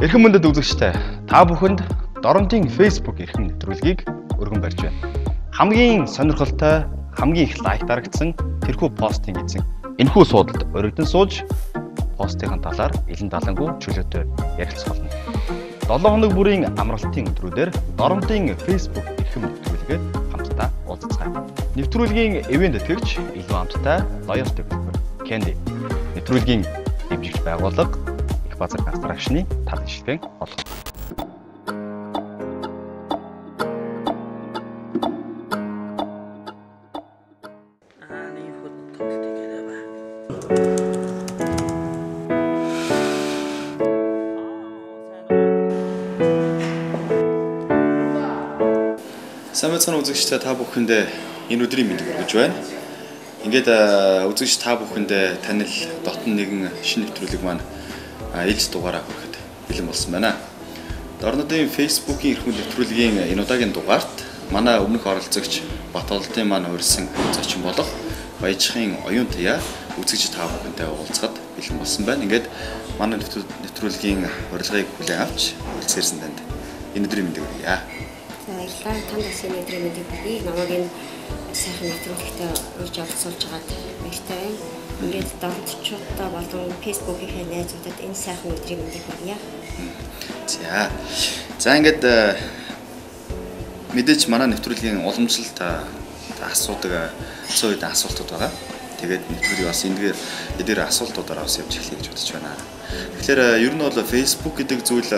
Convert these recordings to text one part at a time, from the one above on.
Эрхэм мөндөд үзэгчтэй та бүхэнд Доронтын Facebook эрхэм нэвтрүүлгийг өргөн барьж байна. Хамгийн сонирхолтой, хамгийн их лайк дарагдсан тэрхүү постын эзэн энэхүү суудалд өргөдөн сууж постын талаар илэн далангуй чөлөөтэй ярилцах болно. 7 хоног бүрийн амралтын өдрүүдээр Доронтын Facebook эрхэм нэвтрүүлгээ хамтдаа уулзцгаая. Нэвтрүүлгийн ивент тэтгэгч илүү амттай Loyalty Group Candy нэвтрүүлгийн дэмжигч байгууллага Базар констракшны тал ижилхэн болгоно. Сайн мэцхан үзэгчтэй та бүхэндээ энэ өдрийн мэндийг хүргэж байна. Ингээд үзэгч та бүхэндээ танил дотн нэгэн шинэ нэвтрүүлэг маань ээлж дугаараа хүрэхэд бэлэн болсон байна. Дорнодын Facebook-ийн эрхэм нэвтрүүлгийн энэ удаагийн дугаарт манай өмнөх оролцогч Бат олдын маань урьдсан зочин болох Баяжхын оюун таяа үзэгч та бүхэнтэй уулзахад бэлэн болсон байна. Ингээд манай нэвтрүүлгийн урилгыг хүлээн авч уулзсан танд энэ өдрийн мэндийг хүргье. Баярлалаа. Танд энэ өдрийн мэндийг хүргэе. Намайг энэ сайхан нэвтрүүлэгтээ урьж оролцуулж байгаад баяртай байна. Ингээд дорнодчуудаа болон Facebook-ийн найзуудад энэ сайхан өдрийн мэндийг хүргье. За ингээд мэдээж манай нэвтрүүлгийн уламжлалт асуудаг цоо үед асуултууд байгаа. Тэгээд нэвтрүүлгийг бас эдгээр асуултуудаараа бас явж эхлэе гэж бодож байна. Тэгэхээр ер нь бол Facebook гэдэг зүйл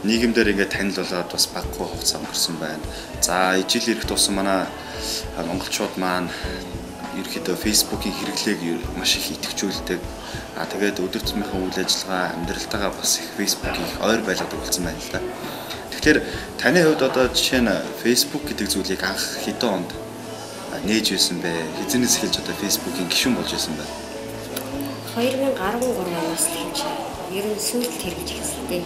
нийгэмдэр ингээд танил болоод бас баггүй хугацаа өнгөрсөн байна. За ижил ирэх тусам манай монголчууд маань ерөнхийдөө Facebook-ийн хэрэглээг маш их идэвхжүүлдэг. Тэгээд өдөр тутмынхаа үйл ажиллагаа амьдралтайгаа бас их Facebook-ийг ойр байлгадаг болсон байна л да. Тэгэхээр таны хувьд одоо жишээ нь Facebook гэдэг зүйлийг анх хэдэн онд нээж байсан бэ? Хизэнээс эхэлж одоо Facebook-ийн гишүүн болж байсан бэ? 2013 оноос эхэлж ер нь сүүлд хэрэгж эхэлсэн дээ.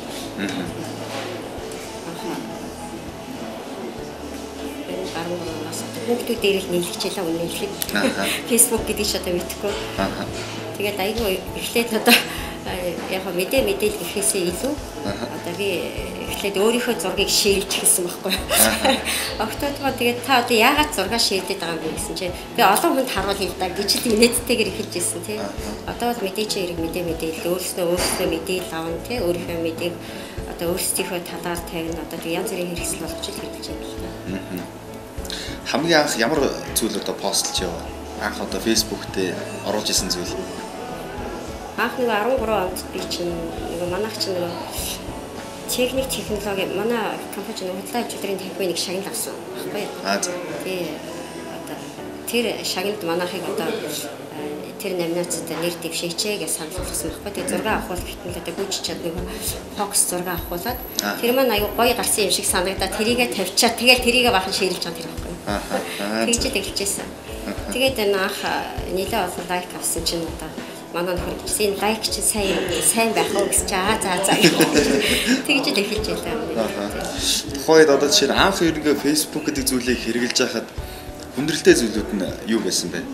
Хүүхдүүд дээр их нийлэгчлээ үнэ хэлэхэд Facebook гэдэг ч одоо мэдхгүй. Тэгээд айгүй эхлээд одоо яг мэдээлэл ирэхээсээ илүү одоо би эхлээд өөрийнхөө зургийг шеэрлж хэлсэн байхгүй. Октодгоо тэгээд та одоо яагаад зураг шеэрлээд байгаа юм бэ гэсэн чинь би олон хүнд харуулъя л да гэж инээдтэйгээр эхэлж ирсэн тий. Одоо бол мэдээч хэрэг мэдээлэл өөрснөө мэдээлэл авна тий. Өөрийнхөө мэдээг одоо өөрсдийнхөө талаар тавина одоо янз бүрийн хэрэгсэл болгож хэлж байна л да. Хамгийн анх ямар зүйл одоо постлж яв? Анх одоо Facebook дээр оруулж исэн зүйл. Анх нэг 13 онд би чинь нэг манайх чинь нэг технологи манай компани худлаа өдрийн техникийн нэг шагнал авсан баггүй юу? Тий. Одоо тэр шагналд манайхыг одоо тэр номинацид нэр дэвшээчээ гэж санал болгосон баггүй. Тэгээ зураг авахул гэтэл одоо гүйж чад нэг фокус зураг авахуулаад тэр маань аюу гоё гарсан юм шиг санагдаад тэрийгэ тавьчаад тэгэл тэрийгэ бахан ширлж байгаа тэр баггүй. Тэгж тэгэлжсэн. Тэгээд энэ анх нэлээ олон лайк авсан чинь одоо манай нөхөр энэ лайк чинь сайн байх уу гэж за тэгж тэгэлж байлаа. Тухайд одоо жишээ нь анх ерөнхий Facebook гэдэг зүйлийг хэрэгжилж байхад хүндрэлтэй зүйлүүд нь юу байсан бэ?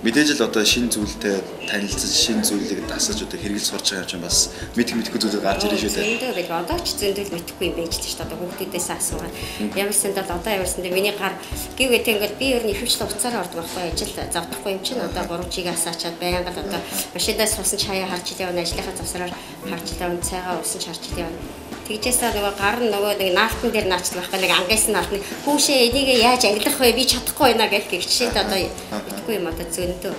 Мэдээж л одоо шинэ зүйлтэй танилцаж шинэ зүйлийг дасаж одоо хэрэглэж сурч байгаа юм бас мэдхгүй зүйлүүд гарч ирж шүү дээ. Зөндөө байл одоо ч зөндөл мэдхгүй юм байж шүү дээ. Одоо хүүхдүүдээс асуугаад ямарсан даа одоо ямарсан даа миний гар гэвээ тэгэл би ер нь ихэвчлэн уцаараа ордог байхгүй ажил завдахгүй юм чинь одоо 3G-г асаачаад байнга л одоо машинаас сусан чаяа харж явна ажлынхаа завсраар харж явна цайгаа уусан харж явна. Тэгжээсээ нөгөө гар нэг наалтан дээр наачдаг байхгүй нэг ангаас наалтны хүүшээ энийг яаж ангилах вэ би чадахгүй байна гэх гихчээд одоо мэдхгүй юм одоо зөндөө.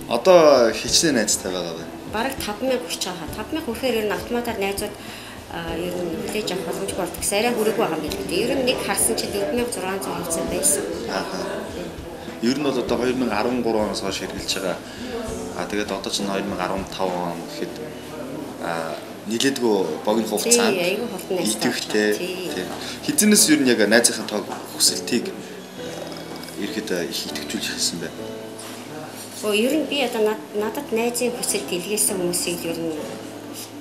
Одоо хичнээн найзтай байгаа байна. Бараг 5000 хүрч байгаа. 5000 хүрэхээр ер нь автоматар найзууд ер нь хүлээж авах боломжгүй болдог. Арай хүрээгүй байгаа юм билээ. Ер нь нэг харсан чи 4600 хувьцаа байсан. Ер нь бол одоо 2013 оноос хойш хэрэгжилж байгаа. Тэгээд одоо ч 2015 он гэхэд нийлээдгүй богино хугацаанд идэвхтэй хизэнээс ер нь яг найзынхаа тоо хүсэлтийг ирэхэд их идэвхжүүлж хэлсэн байна. Ер нь би одоо надад найзын хүсэлт илгээсэн хүмүүсийг ер нь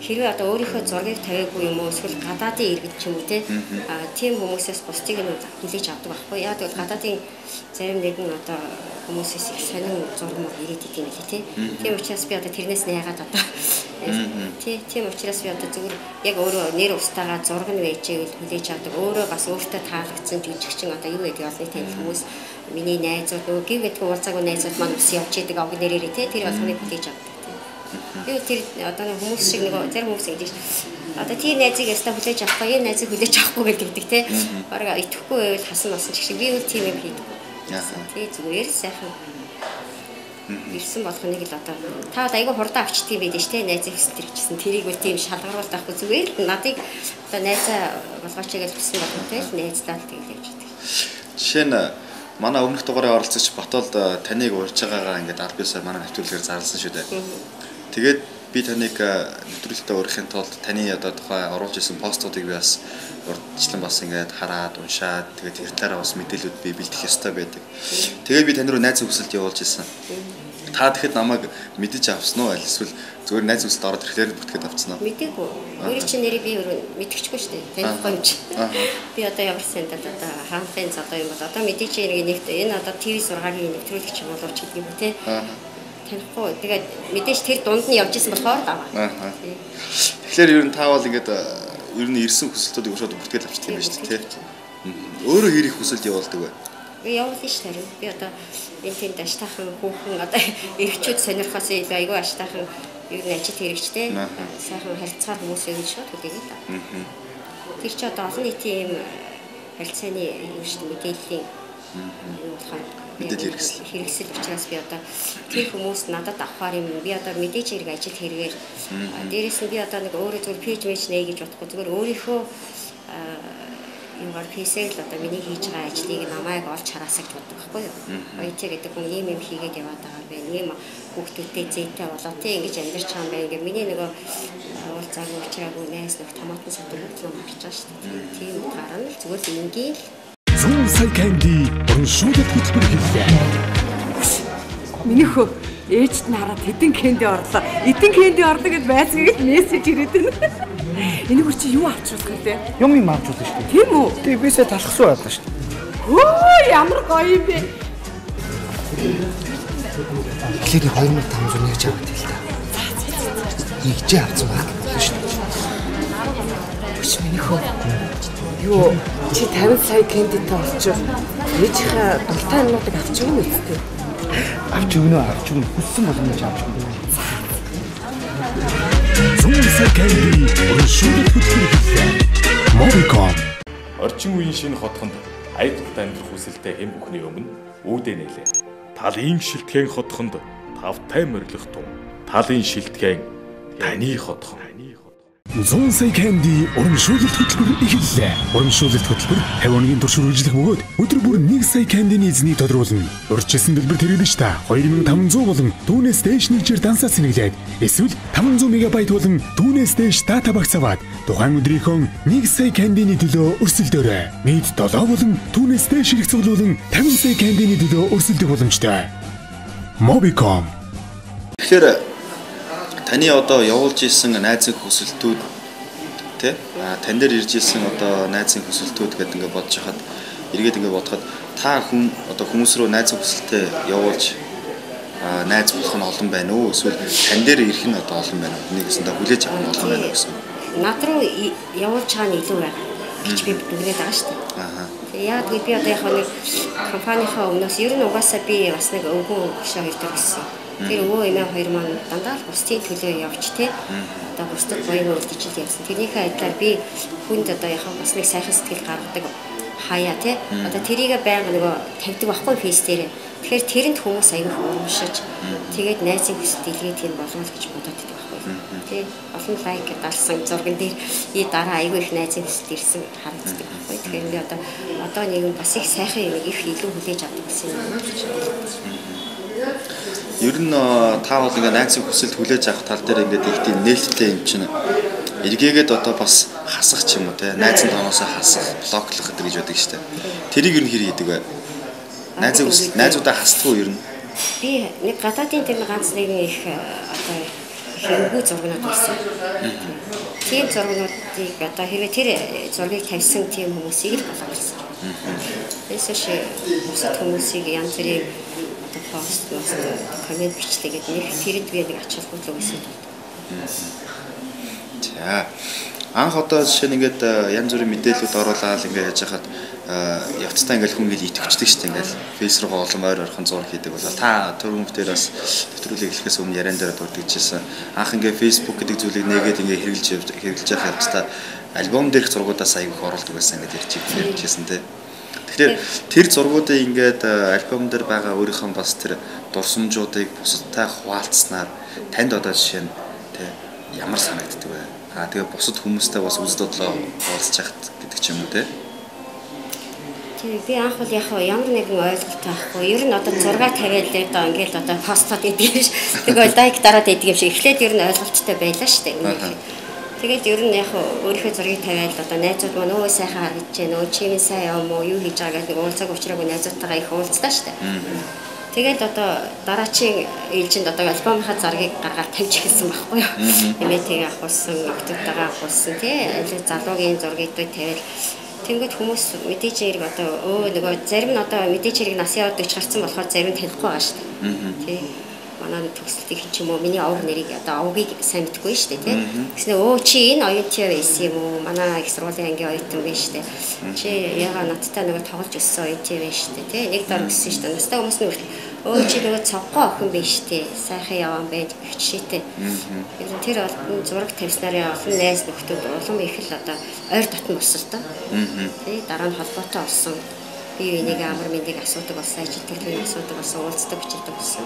хэрвээ одоо өөрийнхөө зургийг тавиагүй юм уу эсвэл гадаадын иргэд ч юм уу тийм хүмүүсээс бусдыг нь хүлээж авдаг байхгүй яа тэгвэл гадаадын зарим нэгэн одоо хүмүүсээс их сонин зураг ирээд идэв юм лээ тийм учраас би одоо тэрнээс яагаад одоо Тийм учраас би одоо зүгээр яг өөрөө нэр устаагаа зураг нь вэжээл хүлээж авдаг. Өөрөө бас өөртөө таалагдсан жижигчин одоо юу гэдэг олны танил хүмүүс миний найзууд нөгөө гів гэдэг уулзаагүй найзууд маань ус явж идэг ог нэрээрээ тэр болгоныг хүлээж авдаг. Би тэр одоо хүмүүс шиг нөгөө тэр хүмүүс ингэж одоо тийм найзыг ястаа хүлээж авахгүй энэ найзыг хүлээж авахгүй гэдэг те. Бараг итгэхгүй байвал хасан болсон ч шиг би үл тийм юм хийдэг. Тэгээ зүгээр сайхан ирсэн болохныг л одоо та айгүй хурдан авчдгийг байдаг ш те найзын хэсэг төрчихсэн тэрийг үл тийм шалгаруулт авахгүй зүгээр л надыг одоо найзаа болгооч гэж хэлсэн болохтой л найзлаад тэгээд явж байдаг. Жишээ нь манай өмнөх дугаараа оролцогч Батолд таныг урьж байгаагаа ингээд аль биесээр манай нэвтрүүлгээр зарласан шүү дээ. Тэгээд би таныг нэвтрүүлэлтэд урьхын тулд таны одоо тухай оруулж исэн постуудыг би бас урдчлан бас ингээд хараад уншаад тэгээд тэр талаараа бас мэдээлүүд би бэлдэх ёстой байдаг. Тэгээд би тань руу найз хүсэлт явуулж исэн. Та тэгэхэд намайг мэдэж авсан уу эсвэл зүгээр найз хүсэлт ороод ирэхээр бүтгээд авсан уу? Мэдээгүй. Өөрөө чи нэрийг би өөрөө мэдчихгүй шүү дээ. Танихгүй юм чи. Би одоо ямар сандал одоо хаанхын одоо юм бол одоо мэдээч нэг энэ одоо ТV сургаалын нэвтрүүлэгч юм болооч гэдэг юм те. Танихгүй. Тэгээд мэдээж тэр дунд нь явж исэн болохоор даа. Тэгэхээр ер нь таавал ингээд ер нь ирсэн хүсэлтүүдийг шууд бүтгээд авчдаг юм байна шүү дээ те. Өөрөө хэрэг хүсэлт явуулдаг бай. Би явуулсан шүү дээ. Би одоо энэ тэнд аштайхан хүүхэн одоо эрэгчүүд сонирхоос илүү айгүй аштайхан ер нь ажил хэрэгжтэй. Сайхан харилцаар хүмүүс юм шууд хүлээгээ та. Тэр чи одоо олон нийтийн юм харилцааны юм шүү дээ мэдээллийн юу болохоор хэрэгсэл учраас би одоо тэр хүмүүс надад авахар юм би одоо мэдээж хэрэг ажил хэрэгээр дээрээс нь би одоо нэг өөрөө зүгээр пэйж мэж нэ гэж бодохгүй зүгээр өөрийнхөө юмар хийсэл одоо миний хийж байгаа ажлыг намайг олж хараасаа гэж боддог байхгүй юу. Оёч гэдэг хүн ийм юм хийгээд яваад байгаа юм байна. Ийм хүүхдүүдтэй зээтэй болоо тий ингэж амьдарч байгаа юм байна. Ингээ миний нөгөө уулзаагүй уучраагүй найз нэг томатын савд өгсөн юм харж байгаа шүү дээ. Тийм гарна л зүгээр л ингээл Зүүн сая канди шүүдэт хөтөлбөр хийлээ. Миний хөө ээжд нь хараад хэдэн кэнди орлоо. Эдэн кэнди орлоо гэд байцгийгд мессеж ирээд байна. Энэ бүр чи юу авчихсан вэ? Юм авчихсан шүү дээ. Тийм үү? Тэг бисээ талхсан байлаа шүү дээ. Хөө ямар гоё юм бэ? Эхлээд 2500 гэж аваад хэлээ. Игжээ авсан байна шүү дээ. Бүш миний хөө. Юу чи 50 сая кэндитэй олчих. Ээжийнхээ дуртай юмнуудыг авч өгнө үстэй. Авч өгнө хүссэн болгоно ч авч өгнө. Зүүн сая канди шүүдэт хөтөлбөр хийлээ. Mobicom Орчин үеийн шинэ хотхонд аяталтай амьдрах хүсэлтэй хэн бүхний өмнө үүдээ нээлээ. Талын шилтгэн хотхонд тавтай морилох тун. Талын шилтгэн таны хотхон. Зүүн сая канди урамшуулалт хөтөлбөр эхэллээ. Урамшуулалт хөтөлбөр 50 хоногийн турш үргэлжлэх бөгөөд өдөр бүр 1 сая кандины эзнийг тодруулна. Урьдчилсан дэлбэр тэрэгдэж та 2500 болон түүнээс дээш нэгжээр дансаа сэнэглээд эсвэл 500 мегабайт болон түүнээс дээш дата багц аваад тухайн өдрийнхөө 1 сая кандины төлөө өрсөлдөөрэй. Мэд 7 болон түүнээс дээш хэрэг цуглуулан 50 сая кандины төлөө өрсөлдөх боломжтой. Mobicom. Тэгэхээр таны одоо явуулж исэн найзын хүсэлтүүд тий тань дээр ирж исэн одоо найзын хүсэлтүүд гэдэг ингээд бодож хахад эргээд ингээд бодоход та хүн одоо хүмүүс рүү найзын хүсэлтээ явуулж найз болох нь олон байна уу эсвэл тань дээр ирэх нь одоо олон байна уу нэгэсэндээ хүлээж авах нь олон байна уу гэсэн. Над руу явуулж байгаа нь илүү байгаа гэж би дүгнээд байгаа шүү дээ. Тэгээ яг би одоо яг нэг компанийнхаа өмнөөс ер нь угаасаа би бас нэг өвгөн гişээ хоёртой гэсэн. Тэр өвөө эмээ хоёр маань дандаа л бусдын төлөө явж те одоо бусдад гоё үйлдэж явсан. Тэрнийхээ адилаар би хүнд одоо яхаа бас нэг сайхан сэтгэл гаргадаг хаяа те одоо тэрийг байнга нөгөө тавьдаг байхгүй фейс дээр. Тэгэхээр тэрэнд хүмүүс аягүй уушиж тэгээд найзын хүсэлт илгээд юм болов уу гэж бодоод байдаг байхгүй. Тэ олон лайк дарсан зурган дээр и дараа аягүй их найзын хүсэлт ирсэн харагддаг байхгүй. Тэгэхээр одоо нэг юм бас их сайхан юм их илүү хүлээж авдаг гэсэн юм. Ер нь та бол ингээ найзын хүсэлт хүлээж авах тал дээр ингээд их тийм нээлттэй юм чинь эргээгээд одоо бас хасах ч юм уу те найзын тоноосоо хасах, блоклох гэдэг гэж байдаг шүү дээ. Тэрийг ер нь хэр хийдэг вэ? Найзын хүсэлт найзуудаа хасдаг уу ер нь? Би нэг гадаадын тэр ганц нэг их одоо хэрэггүй зургууд байсан. Тийм зургуудыг одоо хэрвээ тэр зургийг тавьсан тийм хүмүүсийг л болгосон. Эсвэл бусад хүмүүсийг янз бүрийн пост коммент бичдэг гэдэг нэг тэрэнд би нэг ач холбогдол өгсөн. За. Анх одоо жишээ нь ингээд янз бүрийн мэдээлэлүүд оруулаад ингээд яаж хахад явцдаа ингээд хүн ингээд итгэвчдэг шүү дээ. Ингээд фейс руу олон ойр орхон зураг хийдэг болоо. Та түрүүн дээр бас нэвтрүүлэг эхлэхээс өмнө яриан дээр дурдчихжээ. Анх ингээд Facebook гэдэг зүйлийг нэгээд ингээд хэрэгжилж явах явцдаа альбом дээрх зургуудаас аяг их оруулдаг байсан ингээд ярьжсэн тий. Тэгэхээр тэр зургуудыг ингээд альбом дээр байгаа өөрийнхөө бас тэр дурсамжуудыг бусадтай хуваалцснаар танд одоо жишээ нь тий ямар санагддаг вэ? Тэгээ бусад хүмүүстэй бас үз додлоо хуваалцж яхад гэдэг ч юм уу тий. Би анх бол яг ямар нэгэн ойлголт байхгүй. Ер нь одоо 6 тавиал дээр доо ингээл одоо постод идэг юм шиг. Тэгвэл лайк дараад идэг юм шиг. Эхлээд ер нь ойлголттой байлаа шүү дээ. Тэгээд ер нь яг өөрийнхөө зургийг тавиал одоо найзууд маань өө сайхан харагдаж байна. Өө чи минь сайн юм уу? Юу хийж байгаа гэдэг уулзаг уучраагүй найзуудтайгаа их уулзлаа шүү дээ. Тэгээд одоо дараачийн ээлжинд одоо альбомынхаа заргийг гаргаад тавьж эхэлсэн байхгүй юу? Нэмэтийг авахулсан, октодтойгоо авахулсан тий. Залуугийн зургийг тавиал тэнгууд хүмүүс мэдээж хэрэг одоо нөгөө зарим нь одоо мэдээж хэрэг нас яваад ич гарцсан болохоор зарим нь танихгүй байгаа шүү дээ. Тий. Манай төгсөлтийн ч юм уу миний овг нэрийг одоо овгийг сайн мэдгүй шүү дээ тий. Гэснээр чи энэ оюутан байсан юм уу? Манай их сургуулийн ангийн оюутан байж шүү дээ. Чи яга надтай нөгөө тоглож өссөн оюутан байж шүү дээ тий. Нэг дор өссөн шүү дээ. Настай хүмүүс нь чи нөгөө цоггоо охин байж тий. Сайхан явсан байж хичээтэй. Тэр бол зураг тавьснараа олон найз нөхдөд улам их л одоо ойр дотн болсон л доо. Тий дараа нь холбоотой болсон. Би энийг амар мэндийг асуудаг болсон, ажилтны асуудаг болсон, уулздаг бичдэг болсон.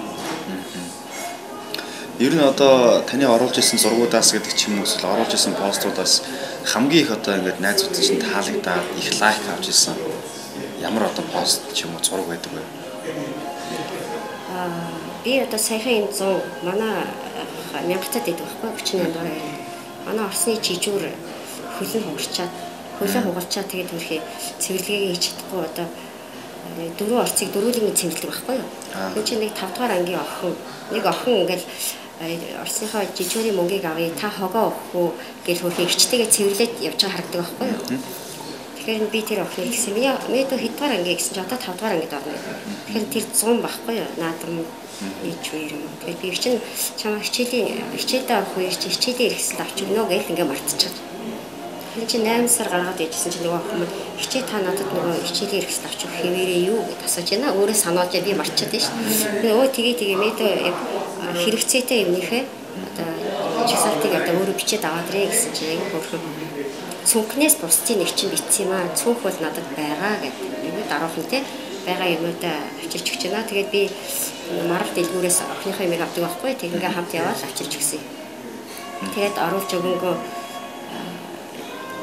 Ер нь одоо таны оруулж исэн зургуудаас гэдэг ч юм уу эсвэл оруулж исэн постуудаас хамгийн их одоо ингээд найзууд чинь таалагдаад их лайк авч исэн ямар одоо пост ч юм уу зураг байдаг вэ? Би одоо саяхан энэ 100 манай 1000-тад идэв байхгүй 38 дугаар. Манай Оросны жижүүр хөлн хугалчаад тэгээд төрхий цэвэрлэгээ хийж чадахгүй одоо 4 орцыг дөрүүлэн цэвэрлдэг байхгүй юу? Хүн чинь нэг 5 дугаар ангийн охин ингээл Оросынхоо жижүүрийн мөнгийг авъя та хогоо өгөх үү гэж хөрхий эрчтэйгээ цэвэрлээд явж байгаа харагддаг байхгүй юу? Тэгэхээр би тэр охиныг гэсэн миний дөө хэд дугаар анги гэсэн чи одоо 5 дугаар ангид орно. Тэгэхээр тэр 100 байхгүй юу? Наадам ич үер юм. Тэгээд би чинь чамаа хичээлдээ авах үеэр чи хичээлээ ирэхсэл авч өгнө гэж ингээ мартчихад. Тэр чи 8 сар гаргаад ижсэн чи нөгөө охин маань хичээ та надад нөгөө хичээлээ ирэхсэл авч өгөх хэмээрээ юу гэж асууж байна. Өөрөө санааж би марчаад байна шүү. Нөгөө тэгээ мэдээ яг хэрэгцээтэй юмнийхээ одоо чагсаалтыг одоо өөрөө бичээд аваад ирээ гэсэн чи яг хөрхөн цүнхнээс бусдын нэг чинь битсэн юм аа. Цүнх бол надад байгаа гэдэг. Энэ дараахан те байгаа юмудаа авчирч өгч байна. Тэгээд би марал дэлгүүрээс охиныхоо юмыг авдаг байхгүй. Тэг ингээ хамт яваад авчирч өгсөн. Тэгээд оруулж өгөнгөө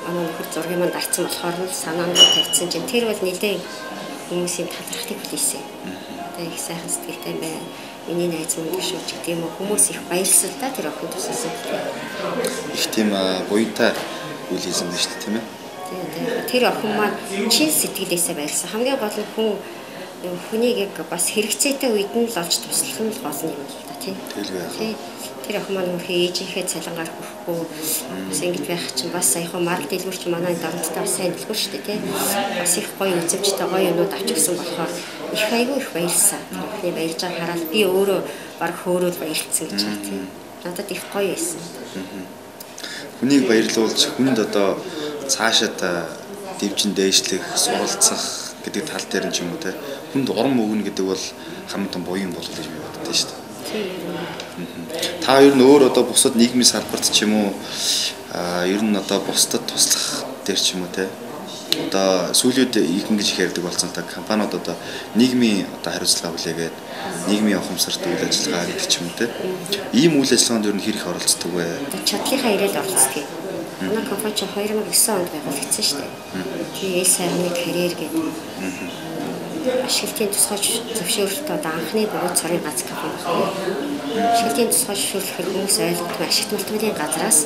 манай нөхөр зургийн манд арцсан болохоор нь санаанд тавьсан чинь тэр бол нэлээд хүмүүсийн талархлыг хүлээсэн. Тэгээд их сайхан сэтгэлтэй байна. Миний найз мөн шүү ч гэдэг юм уу хүмүүс их баярлсан та тэр охин туссан. Их тийм буянтай үйл хийсэн байна шүү дээ тийм ээ. Тэр охин маань чин сэтгэлээсээ баярлсан. Хамгийн гол нь хүнийг яг бас хэрэгцээтэй үед нь л олж туслах нь л гол юм л да тийм. Тэр охин маань хөрхий ээжийнхээ цалингаар хүрхгүй бас ингэж байх чинь бас саяхан марал дэлгүүрч манай дарамттай бас сайн дэлгүүр шүү дээ тийм. Бас их гоё үзэмжтэй гоё юмнууд авч өгсөн болохоор их айгүй их баярлсан. Тэр охины баярж байгааг хараад би өөрөө баг хөөрөөл баярлцсан гэж байна тийм. Надад их гоё байсан. Хүнийг баярлуулж хүнд одоо цаашаа дэвжин дээшлэх, суралцах гэдэг тал дээр нь ч юм уу те хүнд урам өгнө гэдэг бол хамгийн том буян болов гэж би боддоо шүү дээ. Та ер нь өөр одоо бусад нийгмийн салбарт ч юм уу ер нь одоо бусдад туслах дээр ч юм уу те одоо сүүлийн үед их ингэж их ярьдаг болсон та компаниуд одоо нийгмийн одоо хариуцлага хүлээгээд нийгмийн ухамсарт үйл ажиллагаа гэдэг ч юм уу те ийм үйл ажиллагаанд ер нь хэр их оролцдог вэ? Чадлынхаа ирээд оролцдог. Манай компани 2009 онд байгуулагдсан шүү дээ. Тэгээд сайрны карьер гэдэг ашиглалтын тусгай зөвшөөрлөлт одоо анхны бөгөөд цорын гац компани байна. Ашиглалтын тусгай зөвшөөрлөх хүмүүс ойлгохгүй ашигт малтмын газраас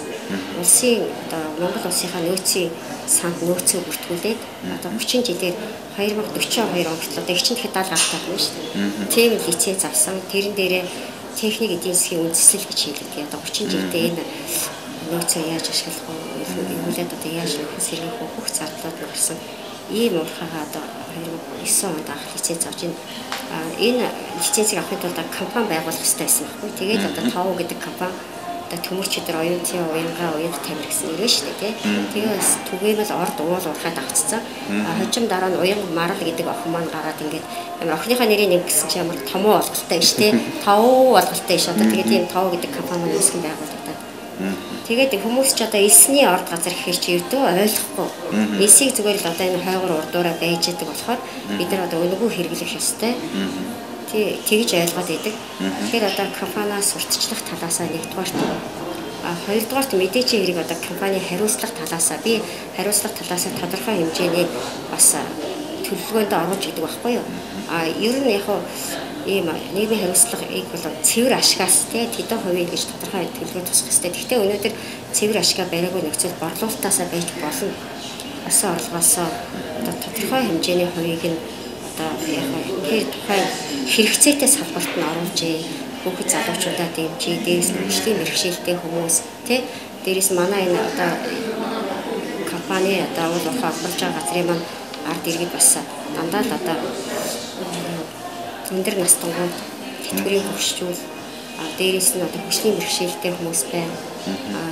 улсын одоо Монгол улсынхаа нөөцийн санд нөөцөө бүртгүүлээд одоо 30 жилээр 2042 онд одоо эрчим дахиад 70 гартай байна шүү дээ. Тийм лиценз авсан. Тэрэн дээрээ техник эдийн засгийн үндэслэл гэж хэлдэг. Одоо 30 жилдээ энэ нөөцөө яаж ашиглах вэ? Үлээд одоо яаж сэргийх вэ? Бүх зардлууд гарсан. Ийм уурхагаа одоо 2009 онд анх лиценз авч энэ лицензийг авахын тулд компани байгуулах хэрэгтэй байсан байхгүй. Тэгээд одоо ТОВ гэдэг компани одоо төмөрчдөр оюутны уянга тамир гэсэн нэр шүү дээ тий. Тэгээс түгээмэл орд уул уурхаад авцсан. Хожим дараа нь уянга марал гэдэг охин маань гараад ингээд амар охиныхаа нэрийг нэгсэн чи ямар томоо олголттой биш тий. Тав олголттой биш одоо тэгээд тийм тав гэдэг компани үүсгэн байгуулагдаад. Тэгээд хүмүүс ч одоо элсний орд газар гэхэр чи ердөө ойлгохгүй. Элсийг зүгээр л одоо энэ хойгоор урдуураа байж идэг болохоор бид нар одоо өнгөө хэрэглэх ёстой. Тэгж ойлгоод идэг. Тэгэхээр одоо компаниас урьдчилах талаасаа нэгдүгээрт хоёрдугаарт мэдээч хэрэг одоо компани хариуцлах талаасаа би хариуцлах талаасаа тодорхой хэмжээний бас төлөвлөгөөнд оруулж идэг байхгүй юу? Ер нь яг ийм нийгмийн хариуцлагыг бол цэвэр ашигаас тэдэн хувийн гэж тодорхой төлөвлөгөө тусах хэрэгтэй. Гэхдээ өнөөдөр цэвэр ашигаа бариагүй нөхцөл борлуулалтаасаа байж болно. Асан орлогоосоо одоо тодорхой хэмжээний хувийг нь одоо яг тэр тухай хэрэгцээтэй салбарт нь оруулж хүүхэд залуучуудаа дэмжиж, дээрээс нь хөгжлийн бэрхшээлтэй хүмүүс дээрээс манай энэ одоо компани одоо уул уурхай олборж байгаа газрын маань ард иргэд бас дандаа л одоо өндөр настангууд тэтгэврийн хөгжүүл дээрээс нь одоо хөгжлийн бэрхшээлтэй хүмүүс байна.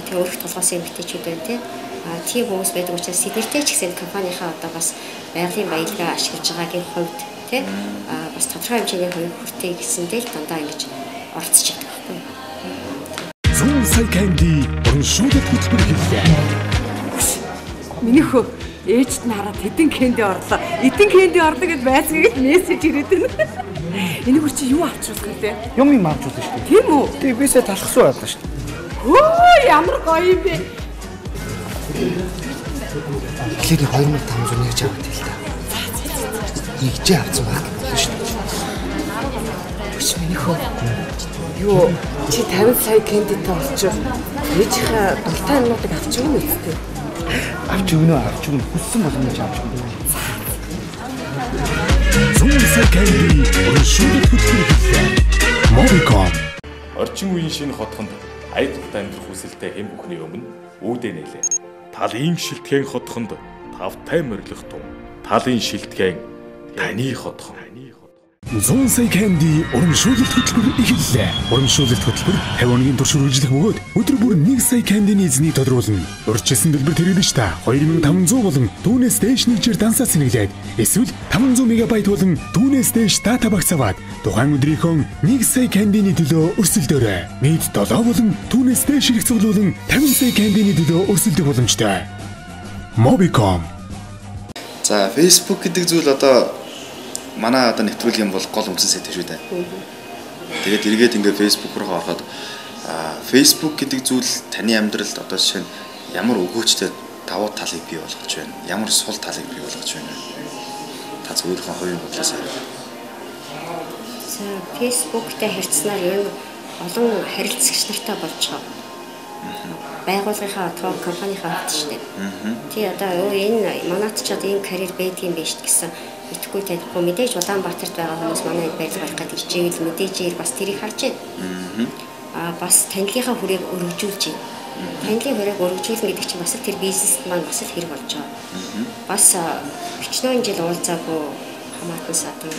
Тэгээ өөрөх толгойн эмэгтэйчүүд байна тийм хүмүүс байдаг учраас тэднэртэй ч гэсэн компанийнхаа одоо бас байгалийн баялгаа ашиглаж байгаагийн хувьд бас тодорхой хэмжээний хувь хүртээ гэсэндээ л дандаа ингэж орцож байгаа байхгүй. Зүүн сая канди урамшуулалт хөтөлбөр хэллээ. Миний хөө ээжт нь хараад хэдэн кэнди орлоо. Эдэн кэнди орлоо гэд байцгийгт мессеж ирээд байна. Энийг чи юу авчруулах вэ? Юм авчруулсан шүү дээ. Тийм үү? Тэг бисээ талхсан байлаа шүү дээ. Хөө ямар гоё юм бэ? Тэгэхээр 2500 гэж аваад хэлээ. Игжээ авсан байх болно шүү дээ. Өч миний хөө. Юу чи 50 сая кэндитэй олчих. Ээжийнхээ дуртай юмнуудыг авч өгнө үстэй. Авч өгнө хүссэн болгоно ч авч өгнө. Зүүн сая канди урамшуулалт хөтөлбөр хэллээ. Mobicom. Орчин үеийн шинэ хотхонд айдалтай амьдрах хүсэлтэй хэн бүхний өмнө үүдээ нээлээ. Талын шилтгэн хотхонд тавтай морилох тун. Талын шилтгэн таны хотхон. Зүүн сая канди урамшуулалт хөтөлбөр эхэллээ. Урамшуулалт хөтөлбөр 50 хоногийн турш үргэлжлэх бөгөөд өдөр бүр 1 сая кандины эзнийг тодруулна. Урьдчилсан дэлбэр тэрэлж та 2500 болон түүнээс дээш нэгжээр дансаа сэнэглээд эсвэл 500 мегабайт болон түүнээс дээш дата багц аваад тухайн өдрийнхөө 1 сая кандины төлөө өрсөлдөөрэй. Нийт 7 болон түүнээс дээш хэрэгцээ болон 50 сая кандины төлөө өрсөлдөх боломжтой. Mobicom. За Facebook гэдэг зүйл одоо манай одоо нэвтрүүлгийн бол гол үндсэн сэдв шүү дээ. Тэгээд эргээд ингээ Facebook руу ороход Facebook гэдэг зүйл таны амьдралд одоо жишээ нь ямар өгөөчтэй давуу талыг бий болгож байна. Ямар сул талыг бий болгож байна. Та зөвхөн хувийн бодлоос харъя. За Facebook-тэй харьцсанаар ер нь олон харилцагч нартай болж байгаа. Байгууллагынхаа ಅಥವಾ компанийнхаа хувьд шүү дээ. Тий одоо энэ манайд ч одоо энэ карьер байдгийн биш гэсэн итгэхгүй таахгүй мэдээж Улаанбаатарт байгаа хүмүүс манай байрлал барих гэдэг хичээл мэдээж бас тэрийг харж байна. Бас танилгынхаа хүрээг өргөжүүлж байна. Танилгын хүрээг өргөжүүлнэ гэдэг чинь бас тэр бизнест маань бас хэрэг болж байгаа. Бас 40 жил уулзаагүй хамаатан садан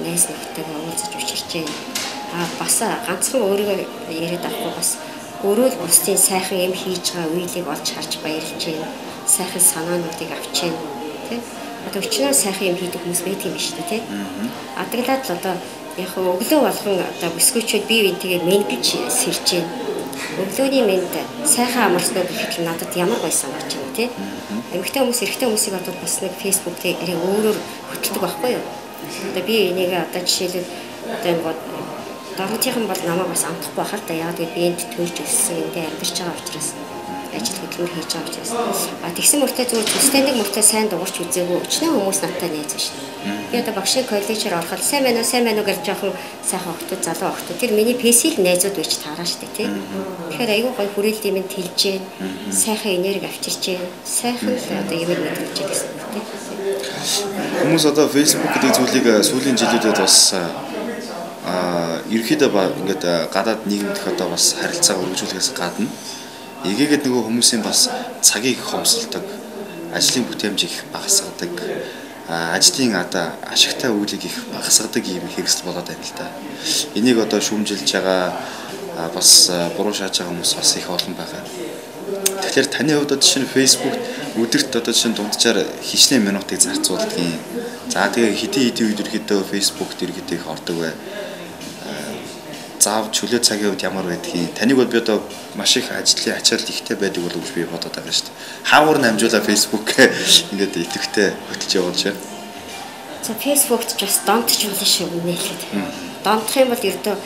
найз нөхдөйгээ уулзаж учирч байна. Бас ганцхан өөрийгөө яриад авахгүй бас өөрөө л бусдын сайхан юм хийж байгаа үеийг олж харж баярлж байна. Сайхан санаануудыг авч байна. Тэ одоо өчнөө сайхан юм хийдэг хүмүүс байдаг юм биш үү те. Адаглаад л одоо яг өглөө болгон одоо бүсгүйчүүд бие биентэйгээ мэндэж сэрж байна. Өглөөний мэнд сайхан амарснууд гэхэд надад ямар гоё санагдаж байна те. Эмэгтэй хүмүүс эрэгтэй хүмүүсийг одоо бас нэг Facebook дээр өөрөөр хөтэлдэг байхгүй юу? Одоо би энийг одоо жишээлбэл одоо дөрөвтийнхэн бол намайг бас амтахгүй байхаар да яагаад гэвэл би энд төлж өссөн эндээ амьдарч байгаа учраас ажил хөдөлмөр хийж байгаа учраас тэгсэн мөртөө зүгээр төстэй нэг мөртөө сайн дуурч үзээгүй өчнөө хүмүүс надтай найзсан шүү дээ. Би одоо багшийн коллежээр ороход сайн байна уу гэж жоохон сайхан охтууд залуу охтууд тэр миний PC-л найзууд байж таараа шүү дээ тий. Тэгэхээр айгүй гоё хүрээлэл юм тэлж जैन сайхан энерги авчирч जैन сайхан л одоо юм мэдүүлж гэсэн тий. Хүмүүс одоо Facebook гэдэг зүйлийг сүүлийн жилүүдэд бас ерөөхдөө ингээд гадаад нийгэмдх одоо бас харилцааг өргөжүүлэхээс гадна эгээгээд нөгөө хүмүүсийн бас цагийг хомсолдог, ажлын бүтээмжийг их багасгадаг, ажлын одоо ашигтай үйлийг их багасгадаг юм хэрэгсэл болоод байна л да. Энийг одоо шүүмжилж байгаа бас буруу шааж байгаа хүмүүс бас их олон байгаа. Тэгэхээр таны хувьд одоо жишээ нь Facebook өдөрт одоо жишээ нь дунджаар хичнээн минутыг зарцуулдаг юм. За тэгээ хэдийн үед ерөөхдөө Facebook дээр их ордог бай. Заав чөлөө цагийн үед ямар байдгийг таныг бол би одоо маш их ажлын ачаалал ихтэй байдаг болов гэж би бодоод байгаа шүү дээ. Хаагур намжуулаа Facebook ингээд идэвхтэй хөтлж явуулж байна. За Facebook-т ч бас донтч болно шүү нээлгээд. Донтох юм бол ердөө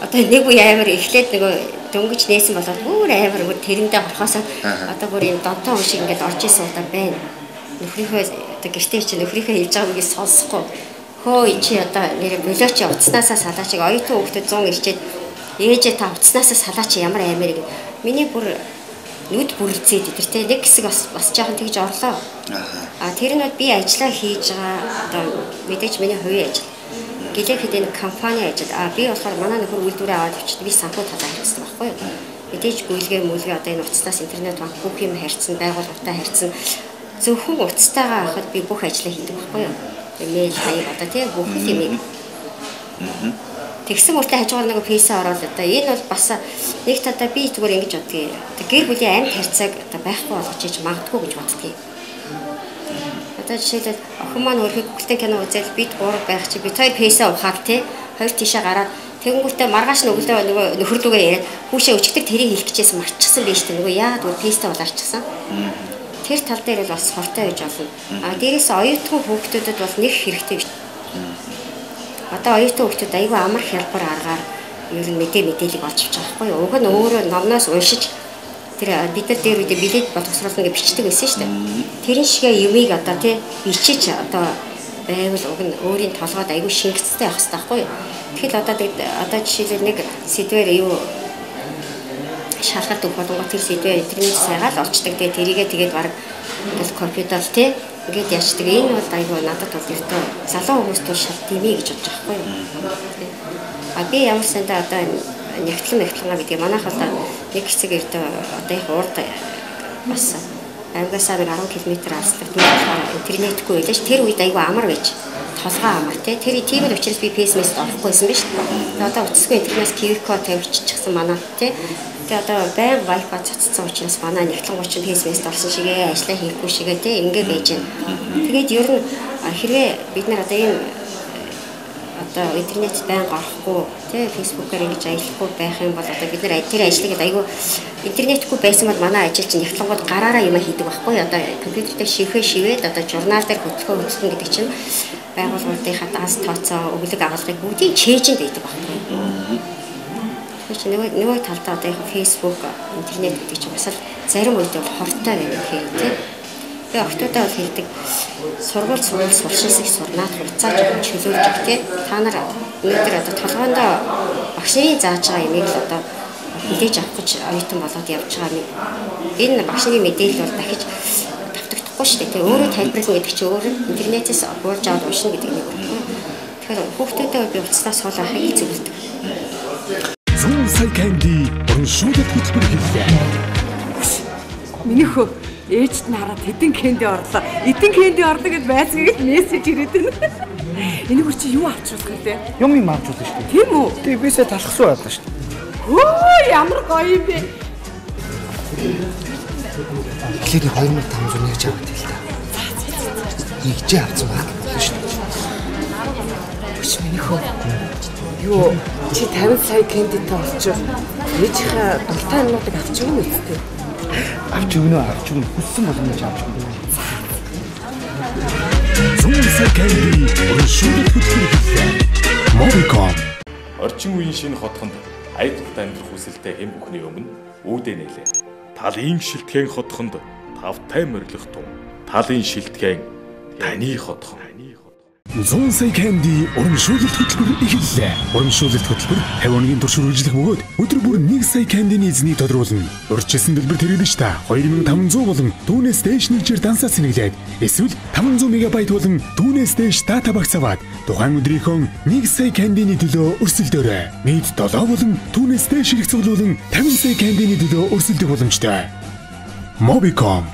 одоо нэг үе амар эхлээд нөгөө дөнгөж нээсэн болоод бүр амар тэрэндээ орхосоо одоо бүр юм донтоо хүн шиг ингээд орж исэн удаа байна. Нөхрийнхөө одоо гэртээ чи нөхрийнхөө хэлж байгааг үгүй сонсохгүй. Хөө чи одоо нэр болооч уцснаасаа салаач оюутан хүүхдэд 100 ирчээд ээжээ та уцснаасаа салаач ямар амар гэх. Миний бүр нүд бүрлцээд идэр те нэг хэсэг бас жоохон тэгж орлоо. Тэр нь би ажиллаа хийж байгаа одоо мэдээж миний хувийн ажил. Гэлээхэд энэ компани ажил. Би болохоор манай нөхөр үйлдвэрээ аваад авчид би санхүү талаа хэрэгсдэг байхгүй юу? Мэдээж гүйлгээ мүлгээ одоо энэ уцснаас интернет банк бүх юм харьцсан, байгууллагатай харьцсан. Зөвхөн уцтайгаа авахд би бүх ажлаа хийдэг байхгүй юу? Мэйл хаяг одоо тийм бүх юм. Тэгсэн мөртөө хажуугаар нэг фейсээ ороод одоо энэ бол бас нэг тата би зүгээр ингэж боддгийг. Одоо гэр бүлийн амьд харьцааг одоо байхгүй болгож иж магадгүй гэж боддгийг. Одоо жишээлбэл охин маань өөрхий Google-тэй кино үзэл бид гурав байх чи бид хоёр фейсээ ухаад тий хоёр тишээ гараад тэгэнгүүтээ маргааш нь өглөө нөгөө нөхөрлөгөө яриад хүүшээ өчигдөр тэрийг хэлэх гэжсэн марччихсан байж тээ нөгөө яа дүү фейстэй болаарчихсан. Тэр тал дээр бол бас хортой байж болно. Дээрээс оюутан хүүхдүүдэд бол нэг хэрэгтэй биш. Одоо оюутан хүүхдүүд айгүй амар хялбар аргаар ер нь мэдээлэл олж авч байгаа байхгүй юу? Уг нь өөрөө номноос уншиж тэр бид нар дээр үедээ билет боловсруулна гэж бичдэг байсан шүү дээ. Тэрэн шигээ юмыг одоо тий бичиж одоо байвал уг нь өөрийн толгойд айгүй шингэцтэй байх хэрэгтэй байхгүй юу? Тэгэхээр одоо жишээлбэл нэг сэдвэр юу шалгалт өгөх болгоо тэр сэдвээ интернет сайгаал олчдаг. Тэгээд баг ингээл компьютер тий ингээд яачдаг. Энэ бол айгүй надад бол ердөө залуу хүмүүст бол шал димээ гэж бодож байгаа байхгүй юу? Би ямар сандаа одоо нягтлан гэдэг манайхаа нэг хэсэг ердөө одоо их урд бас аймагасаа 10 км алсдаг интернетгүй байлаа ш. Тэр үед айгүй амар байж толгой амар тий. Тэр тийм л учраас би фейсмэст орохгүй байсан биз дээ. Одоо утасгүй интернет QR код тавьчихсан манай тий. Тэгээ одоо байнга Wi-Fi цацсан учраас манай нягтлан 30 фейсмэст орсон шигээ ажиллаа хийхгүй шигээ тий ингээ байж байна. Тэгээд ер нь хэрвээ бид нар одоо ийм одоо интернет байнга орохгүй тий фейсбүүкээр ингэж ажиллахгүй байх юм бол одоо бид нар тэр ажлыг айгүй интернетгүй байсан бол манай ажил чинь нягтлангууд гараараа юм хийдэг байхгүй одоо компьютер дээр шивээд одоо журнал дээр хөтлөн гэдэг чинь байгууллагуудынхаа данс тооцоо өглөг агуулгыг бүгдийг чэйжэнд хийдэг байхгүй. Тэгэхээр нөгөө талдаа одоо яг фейсбુક интернет гэдэг чинь бас зарим үед бол хортой байна гэх юм тий. Би октодоо бол хэлдэг сургууль суршилсыг сурнаад хуцааж чөлөөлж тий. Та нар өнөөдөр одоо толгоондоо багшийн зааж байгаа юмыг л одоо хилээж авах гэж оюутан болоод явж байгаа нэг энэ багшийн мэдээлэл бол дахиж давтагдахгүй шүү дээ тий. Өөрөө тайлбарлах гэдэг чинь өөрөө интернетээс буурж аваад уншина гэдэг нэг юм. Тэгэхээр хүүхдүүдэд би уцтаа суул авахыг зөвлөдөг. Зүүн сая канди урамшуулалт хөтөлбөр хийлээ. Миний хөө ээжд нь хараад хэдэн кэнди орлоо. Эдэн кэнди орлоо гэд байцгийгт мессеж ирээд байна. Энийг чи юу авчруулах вэ? Юм авчруулна шүү дээ. Тийм үү? Тэгээ бисээ талхсуу яадаг шүү дээ. Өө ямар гоё юм бэ? Тэгэхээр 2500 нэгж аваад хэлээ та. Нэгжээ авсан баг шүү дээ. Бүч миний хөө. Юу чи 50 сая кэндитэй олчих. Ээжийнхээ дуртай юмнуудыг авч өгнө үстэй. Авч өгнө хүссэн болгоно ч авч өгнө. Зүүн сая канди урамшуулалт хөтөлбөр хийлээ. Mobicom. Орчин үеийн шинэ хотхонд аяталтай амьдрах хүсэлтэй хэн бүхний өмнө үүдээ нээлээ. Талын шилтгэн хотхонд тавтай морилох тун. Талын шилтгэн таны хотхон. Зүүн сая канди урамшуулалт хөтөлбөр эхэллээ. Урамшуулалт хөтөлбөр 50 хоногийн турш үргэлжлэх бөгөөд өдөр бүр 1 сая кандины эзнийг тодруулна. Урьдчилсан дэлбэр тэрэгдэн ш та 2500 болон түүнээс дээш нэгжээр дансаа сэнэглээд эсвэл 500 мегабайт болон түүнээс дээш дата багц аваад тухайн өдрийнхөө 1 сая кандины төлөө өрсөлдөөрэй. Нийт 7 болон түүнээс дээш хэрэгцээ болон 50 сая кандины төлөө өрсөлдөх боломжтой. Mobicom.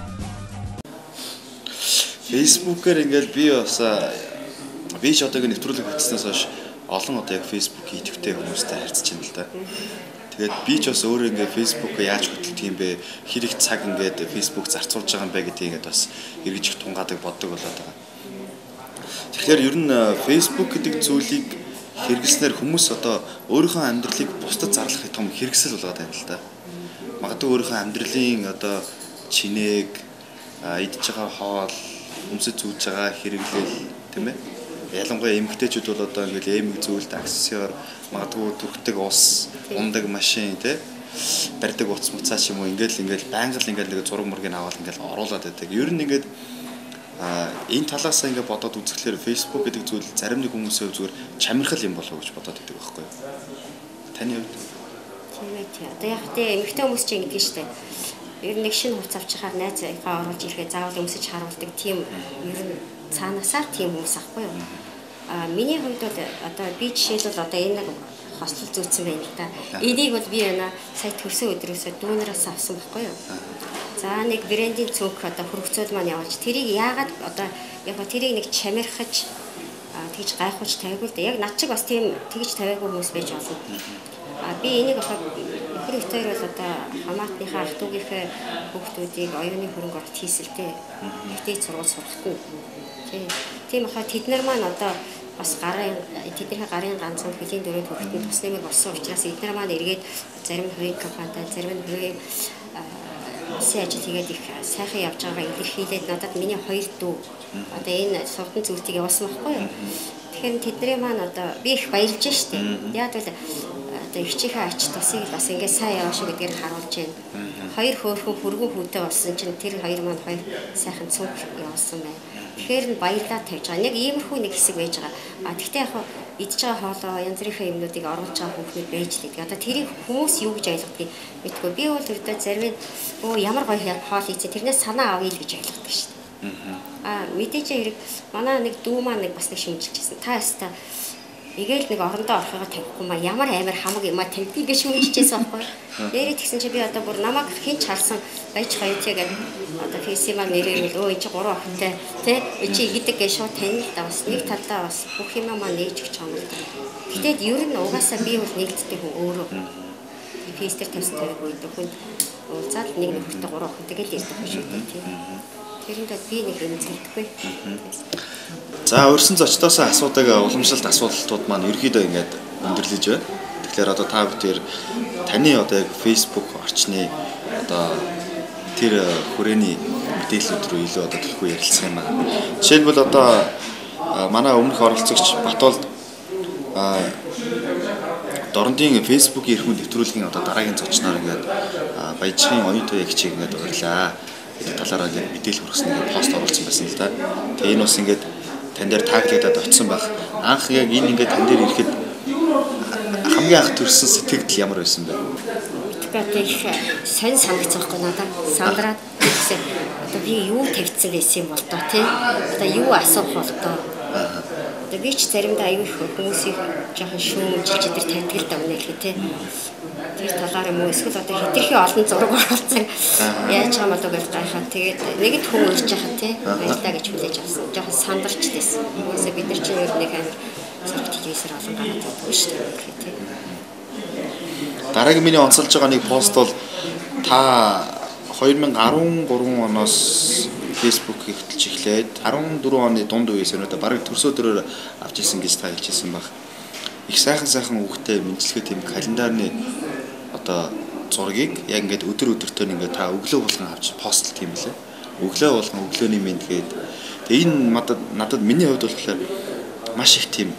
Facebook-ээр ингээл би ч одоогийн нэвтрүүлэг хийснээс хойш олон одоо яг Facebook идэвхтэй хүмүүстэй харьцаж байна л да. Тэгээд би ч бас өөрөө ингээд Facebook яаж хөтлөдөг юм бэ? Хэр их цаг ингээд Facebook зарцуулж байгаа юм бэ гэдгийг ингээд бас эргэж их тунгаадаг боддог болоод байгаа. Тэгэхээр ер нь Facebook гэдэг зүйлийг хэрэглэснээр хүмүүс одоо өөрийнхөө амьдралыг бусдад зарлахыг том хэрэгсэл болгоод байна л да. Магадгүй өөрийнхөө амьдралын одоо чинээг идж байгаа хоол, өмсөж зүүж байгаа хэрэглэл тийм ээ. Ялангуяа эмэгтэйчүүд бол одоо ингээл эмэг зүйлд аксессуар, магадгүй түрхдэг ус, ундаг машин тий барьдаг утас муцаа ч юм уу ингээл байнга л ингээл нэг зураг мөргийг аваад ингээл оруулаад байдаг. Ер нь ингээд энэ талаас ингээд бодоод үзэхлээр Facebook гэдэг зүйл зарим нэг хүмүүсийн хувьд зүгээр чамирхал юм болов уу гэж бодоод байдаг байхгүй юу? Таны хувьд? Тийм ээ. Одоо яг тэ эмэгтэй хүмүүс чинь ингэдэг шүү дээ. Ер нь нэг шинэ хувц авч хахаар найзгаа оруулж ирэхэд заавал өмсөж харуулдаг тийм ер нь цаанаасаа тийм хүмүүс ахгүй юу? Миний хувьд бол одоо би жишээлбэл одоо энэ нэг хослол зүүцсэн байна л да. Энийг бол би сая төрсөн өдрөөсөө дүүнераас авсан байхгүй юу? За нэг брендийн цүнх одоо хөргөцөл маань явуулж тэрийг яагаад одоо яг тэрийг нэг чамирхаж тэгж гайхуулж тавигүй л да. Яг над чиг бас тийм тэгж тавиагүй хүмүүс байж болно. Би энийг болохоор нөхөр ихтэй бол одоо хамаатныхаа ах дүүгийнхээ хүүхдүүдийг оюуны хөрөнгө оруулалт хийсэлтэй ихтэй сургууль сургахт нь. Тийм ахаа тэд нар маань одоо бас тэдний гарын ганцхан хөлийн дөрөв хүүхдэд тус нэмэр болсон учраас эдгээр маань эргээд зарим хувийн компанитай зарим нь хувийн улсын ажил хийгээд их сайхан явж байгаа илэрхийлээд надад миний хоёр дүү одоо энэ сурдан зүйлтийг явуулсан байхгүй юу. Тэгэхээр тэдний маань одоо би их баярлж штэ. Яг л одоо ихчийнхээ ач тусыг бас ингээд сайн яваа шүү гэдгээр харуулж байна. Хоёр хөөрхөн хөргөн хүүтэй болсон чинь тэр хоёр маань хоёр сайхан цүнх явуулсан байна. Тэгэхээр нь баярлаад тавьж байгаа. Яг иймэрхүү нэг хэсэг байж байгаа. Тэгтээ яг идж байгаа хоолоо янз бүрийн юмнуудыг оруулж байгаа хүүхнүүд байж байдаг. Одоо тэрийг хүмүүс юу гэж ойлгодгийг мэдгүй. Би бол өөртөө зарим нь ямар гоё хоол хийцээ тэрнээс санаа авъя л гэж ойлгодог шүү дээ. Мэдээж хэрэг манай нэг дүү маань нэг бас нэг шүмжилжсэн. Та яста эгээл нэг орондоо орохоо тавихгүй маа ямар амар хамаг юм тавьдгийг гэж шүмжилжсэн байхгүй. Нэрээ тэгсэн чи би одоо бүр намайг хинч харсан байж хоёртыг одоо фэйсимаа нэрээр л энэ чи 3 охинтой тий чи игэдэг гэж шууд тань л да бас нэг талдаа бас бүх юм маань нээж өгч байгаа юм л. Гэтэл ер нь угаасаа би бол нэгддэг хүн өөрөө. Фэйстер тавьсан тавихгүй хүн уулзаад нэг нөхөртэй 3 охинтой гэл ярьдаг шүү дээ тий. Тэрэндээ би нэг юм зэрэггүй. За өрсөн зочдоос асуудаг уламжлалт асуудлууд маань ерөөдөө ингээд өндөрлөж байна. Тэгэхээр одоо та бүхэн таны одоо яг Facebook орчны одоо тэр хүрээний мэдээллүүд рүү илүү одоо төлхөө ярилцсан юм аа. Жишээлбэл одоо манай өмнөх оролцогч Батболд Дорндын Facebook-ийн эрхмэл нэвтрүүлгийн одоо дараагийн зочноор ингээд Баяжгийн оюун туяа хичээг ингээд урьлаа. Энэ талаараа ингээд мэдээлэл хүргэсэн ингээд пост оруулсан байсан л да. Тэгээ энэ бас ингээд тань дээр таглагдаад очсон байх. Анх яг энэ ингээд тань дээр ирэхэд хамгийн анх төрсэн сэтгэл ямар байсан бэ? Мэдгүй их сонь санагдсан байхгүй надад. Сандраад гэсэн одоо би юу тавьчихсан байсан юм бол доо тий. Одоо юу асуух бол доо. Одоо би ч заримдаа аюу их хүмүүсийг жоохон шүүмжилж идэр тавьдаг л давна гэх тий. Тэр талаар юм уу эсвэл одоо хэтэрхий олон зураг оруулсан яаж байгаа маа гэж гайхаад тэгээд нэгд хүн урьж яхаа тий баярлаа гэж хүлээж авсан. Жоохон сандарч дэсэн. Хүмүүсээ бид нар чинь ер нь амар зэрэг телевизээр олон гараад байдаг шүү дээ тий. Дараагийн миний онцолж байгаа нэг пост бол та 2013 оноос Facebook-ийг хөтлж эхлээд 14 оны дунд үеэс өнөөдөр бараг төрсө өдрөөр авч ирсэн гэж та хэлжсэн баг. Их сайхан үгтэй мэдлэгээ тийм календарны одоо зургийг яг ингээд өдөр өдөртөө ингээд та өглөө болгон авч постлт юм лээ. Өглөө болгон өглөөний мэндгээд энэ надад миний хувьд болохоор маш их тийм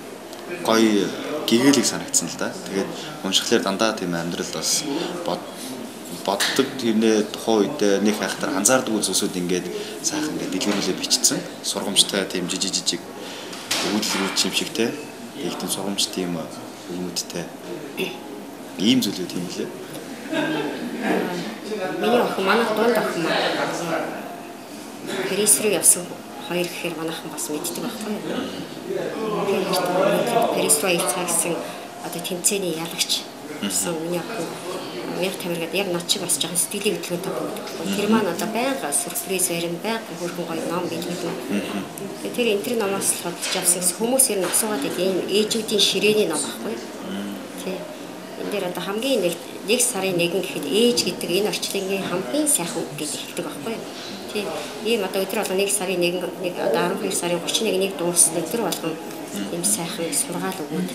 гоё гэгээлэг санагдсан л да. Тэгээд уншихлаар дандаа тийм амьдрал бас боддог тэрнээ тухайн үед нэг хайхтар анзаардаг зүйлсүүд ингээд сайхан ингээд дэлгэрүүлээ бичсэн. Сургамжтай тийм жижиг өгүүлбэрүүд юм шиг те. Их тийм сургамж тийм өгнүүдтэй. Ийм зүйлүүд юм лээ. Миний охин манай дунд охин Парис руу явсан хоёр гэхээр манайхан бас мэддэг байхгүй юу? Парис руу явсан одоо тэмцээний ялагч гэсэн миний охин яг тамиргаад яг над чиг бас жоохон сэтгэлийн хөдөлгөөнтэй байдаг. Тэр маань одоо байнга сюрприз барин байнга хөрхөн гоё ном биелүүлнэ. Тэр энэ номоос л бодож авсан хүмүүс ер нь асуугаад ийм ээжүүдийн ширээний ном байхгүй юу? Тий. дээр одоо хамгийн нэг сарын 1 гэхэд ээж гэдэг энэ орчлонгийн хамгийн сайхан үг гэж хэлдэг байхгүй юу. Тийм ийм одоо өдөр болгон 1 сарын 1 одоо 12 сарын 31-ийг дууссан өдөр болгон ийм сайхан сургаал өгөөд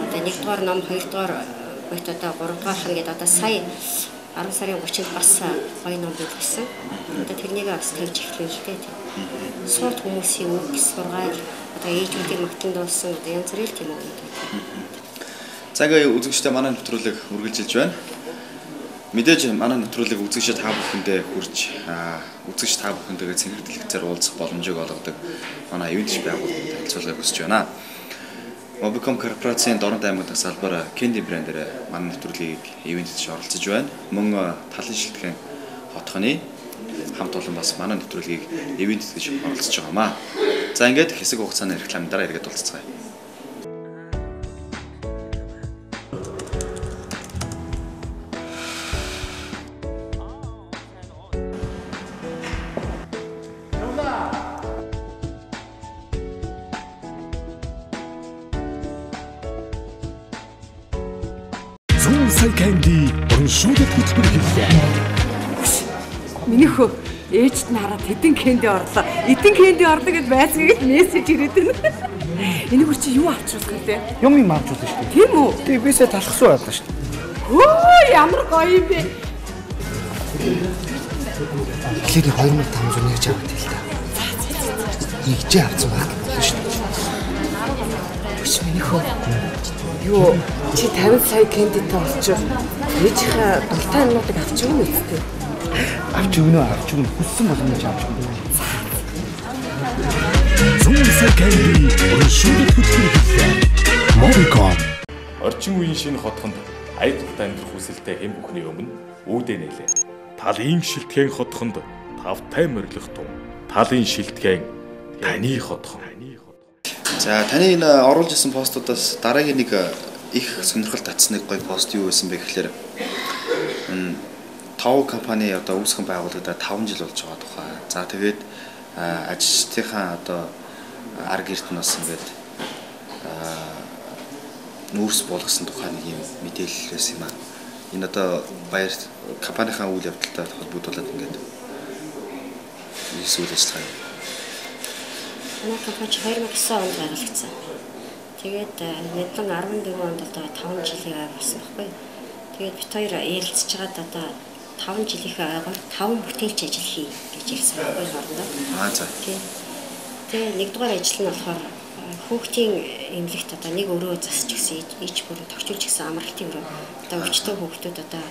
одоо 1-р ном 2-р бит одоо 3-р хан гэдэг одоо сая 10 сарын 30-нд бас гоё ном бичсэн. Одоо тэрнийг бас тавьж эхлэв л дээ. Сууд хүмүүсийн үг сургаал одоо ээжүүдийн магтан дуулсан одоо янз бүрийн тийм үг. За ингээ үзэгчтэй манай нэвтрүүлэг үргэлжилж байна. Мэдээж манай нэвтрүүлэг үзэгчид та бүхэндээ хүрч үзэгч та бүхэндээ цэнхэр дэлгэцээр уулзах боломжийг олгодог манай ивент байгууллагад танилцуулгыг хүсэж байна. Mobicom корпорацийн Дорнод аймаг дахь салбар Candy брэндээр манай нэвтрүүлгийг ивентэд оролцож байна. Мөн талын шилтгэн хотхоны хамт олон бас манай нэвтрүүлгийг ивентэд гэж оролцож байгаамаа. За ингээд хэсэг хугацааны рекламын дараа эргээд уулзцгаая. Сая Candy урамшуулалт хөтөлбөр хэллээ. Миний хөө ээжт нь хараад хэдэн Candy орлоо. Эдэн Candy орлоо гэд байцгийгд мессеж ирээд байна. Энийг чи юу авчруулах вэ? Юм авчруулсан шүү дээ. Тийм үү? Тэг бисээ талхсуу байлаа шүү дээ. Өө ямар гоё юм бэ? Тэгэхээр 2500 нэгж аваад хэлээ та. Нэгж авсан баг шүү дээ. Биш миний хөө. Юу чи 50 сая Candy-тэй олчих. Ээжийнхээ дуртай юмнуудыг авч өгнө үстэй. Авч өгнө хүссэн болгоно авч өгнө. Сая Candy урамшуулалт хөтөлбөр хэллээ. Mobicom. Орчин үеийн шинэ хотхонд аялалтай амьдрах хүсэлтэй хэн бүхний өмнө үүдээ нээлээ. Талын шилтгэн хотхонд тавтай морилох тун. Талын шилтгэн таны хотхон. За таны энэ оруулж ирсэн постуудаас дараагийн нэг их сонирхол татсан нэг гоё пост юу байсан бэ гэхээр тав компани одоо үүсгэн байгуулагдаад 5 жил болж байгаа тухай. За тэгээд ажилчдынхаа одоо ар гэрт нь бас ингээд нүүрс болгосон тухай нэг юм мэдээлэл байсан юм аа. Энэ одоо баяр компанийнхаа үйл явдалтай холбогдуулаад ингээд үйл ажиллагаа юм. Манай компани 2009 онд байгуулагдсан. Тэгээд 2014 онд одоо 5 жилийн болсон байхгүй. Тэгээд бид хоёр ярилцж байгаад одоо 5 жилийнхээ ойгоор 5 бүтээлч ажил хий гэж ярьсан байхгүй хоорондоо. За. Тэгээд нэгдүгээр ажил нь болохоор хүүхдийн эмнэлэгт одоо нэг өрөө засч гисэн ич бүрээ тогтчулж гисэн амралтын өрөө. Одоо өвчтөн хүүхдүүд одоо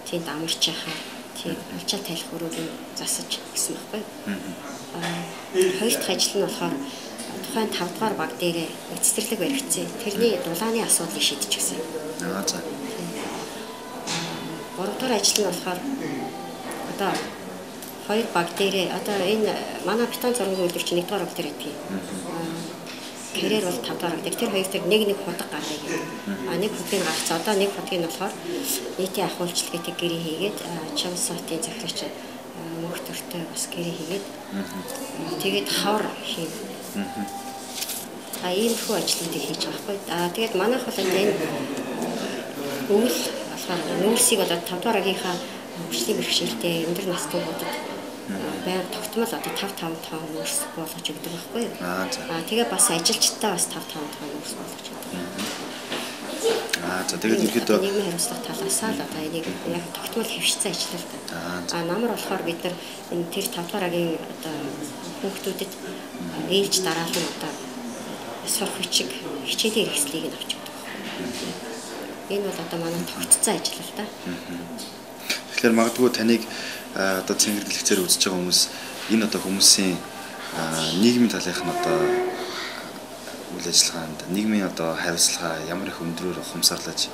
тэнд амарч яхаа тийм алчаа тайлах өрөөг засаж гисэн байхгүй. Хоёр дахь ажил нь болохоор тухайн 5 дугаар баг дээрээ цэцэрлэг баригдсан. Тэрний дулааны асуудлыг шийдэж гисэн. За. 3 дугаар ажил нь болохоор одоо хоёр баг дээрээ одоо энэ манай бетон зургийн үйлдвэрч 1 дугаар баг дээр байдаг. Карьер бол 5 дугаар баг дээр. Тэр хоёр дээр нэг худаг гаргая гэдэг. Нэг худгийг гаргацаа. Одоо нэг худгийг нь болохоор нийтийн ахуулчлал гэдэг гэрээ хийгээд Чамсатын захирагч мөхтөртэй бас гэрээ хийгээд тэгээд хавар хийн. Иймэрхүү ажлуудыг хийж байгаа байхгүй. Тэгээд манайх бол энэ үйл болохоор нүүрсийг одоо 5 дугаар агийнхаа хүчлийн бэрхшээлтэй өндөр насны хүүхдэд байнга тогтмол одоо 5 тоо нүүрс болгож өгдөг байхгүй. Тэгээ бас ажилчдаа бас 5 тоо нүүрс болгож өгдөг. За тэгээд ерөөдөө нийгмийн хариуцлага талаасаа л одоо энийг яг тогтмол хэвшсэн ажиллалт. Намар болохоор бид нар энэ тэр 5 дугаар агийн одоо хүүхдүүдэд ээлж дараалан одоо сурах бичиг хичээлийн хэрэгслийг нь авч өгдөг. Энэ бол одоо манай тогтцсон ажил л да. Тэгэхээр магадгүй таныг одоо цэнгэр дэлгэцээр үзэж байгаа хүмүүс энэ одоо хүмүүсийн нийгмийн талынх нь одоо үйл ажиллагаанд нийгмийн одоо хариуцлага ямар их өндрөөр ухамсарлаж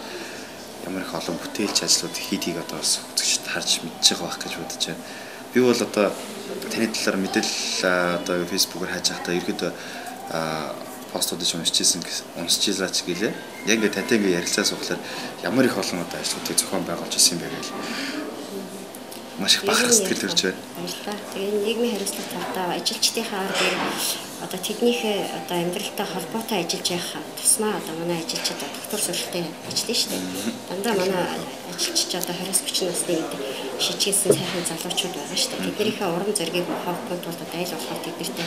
ямар их олон бүтээлч ажлууд хийдгийг одоо үзэгчд харж мэдж байгаа байх гэж бодож байна. Би бол одоо таны талаар мэдээлэл одоо фэйсбүүкээр хайж байхдаа ерөөдөө постуудыг уншиж илаач гэлээ. Яг ингээд тантай ингээд ярилцаа суухлаар ямар их олон одоо ажлуудыг зохион байгуулж ирсэн юм бэ гэл. маш их бахарх сэтгэл төрж байна. Тэгээ нийгмийн хариуцлага талдаа ажилчдынхаа дээр одоо тэднийхээ одоо амьдралтай холбоотой ажиллаж явах тусмаа одоо манай ажилчид доктор сургалтын ажиллана шүү дээ. Дандаа манай ажилчид одоо 29-30 насны шижгээсэн сайхан залуучууд байгаа шүү дээ. Тэднийхээ урам зоригийг хавахын тулд одоо аль болохоор тэднэртэй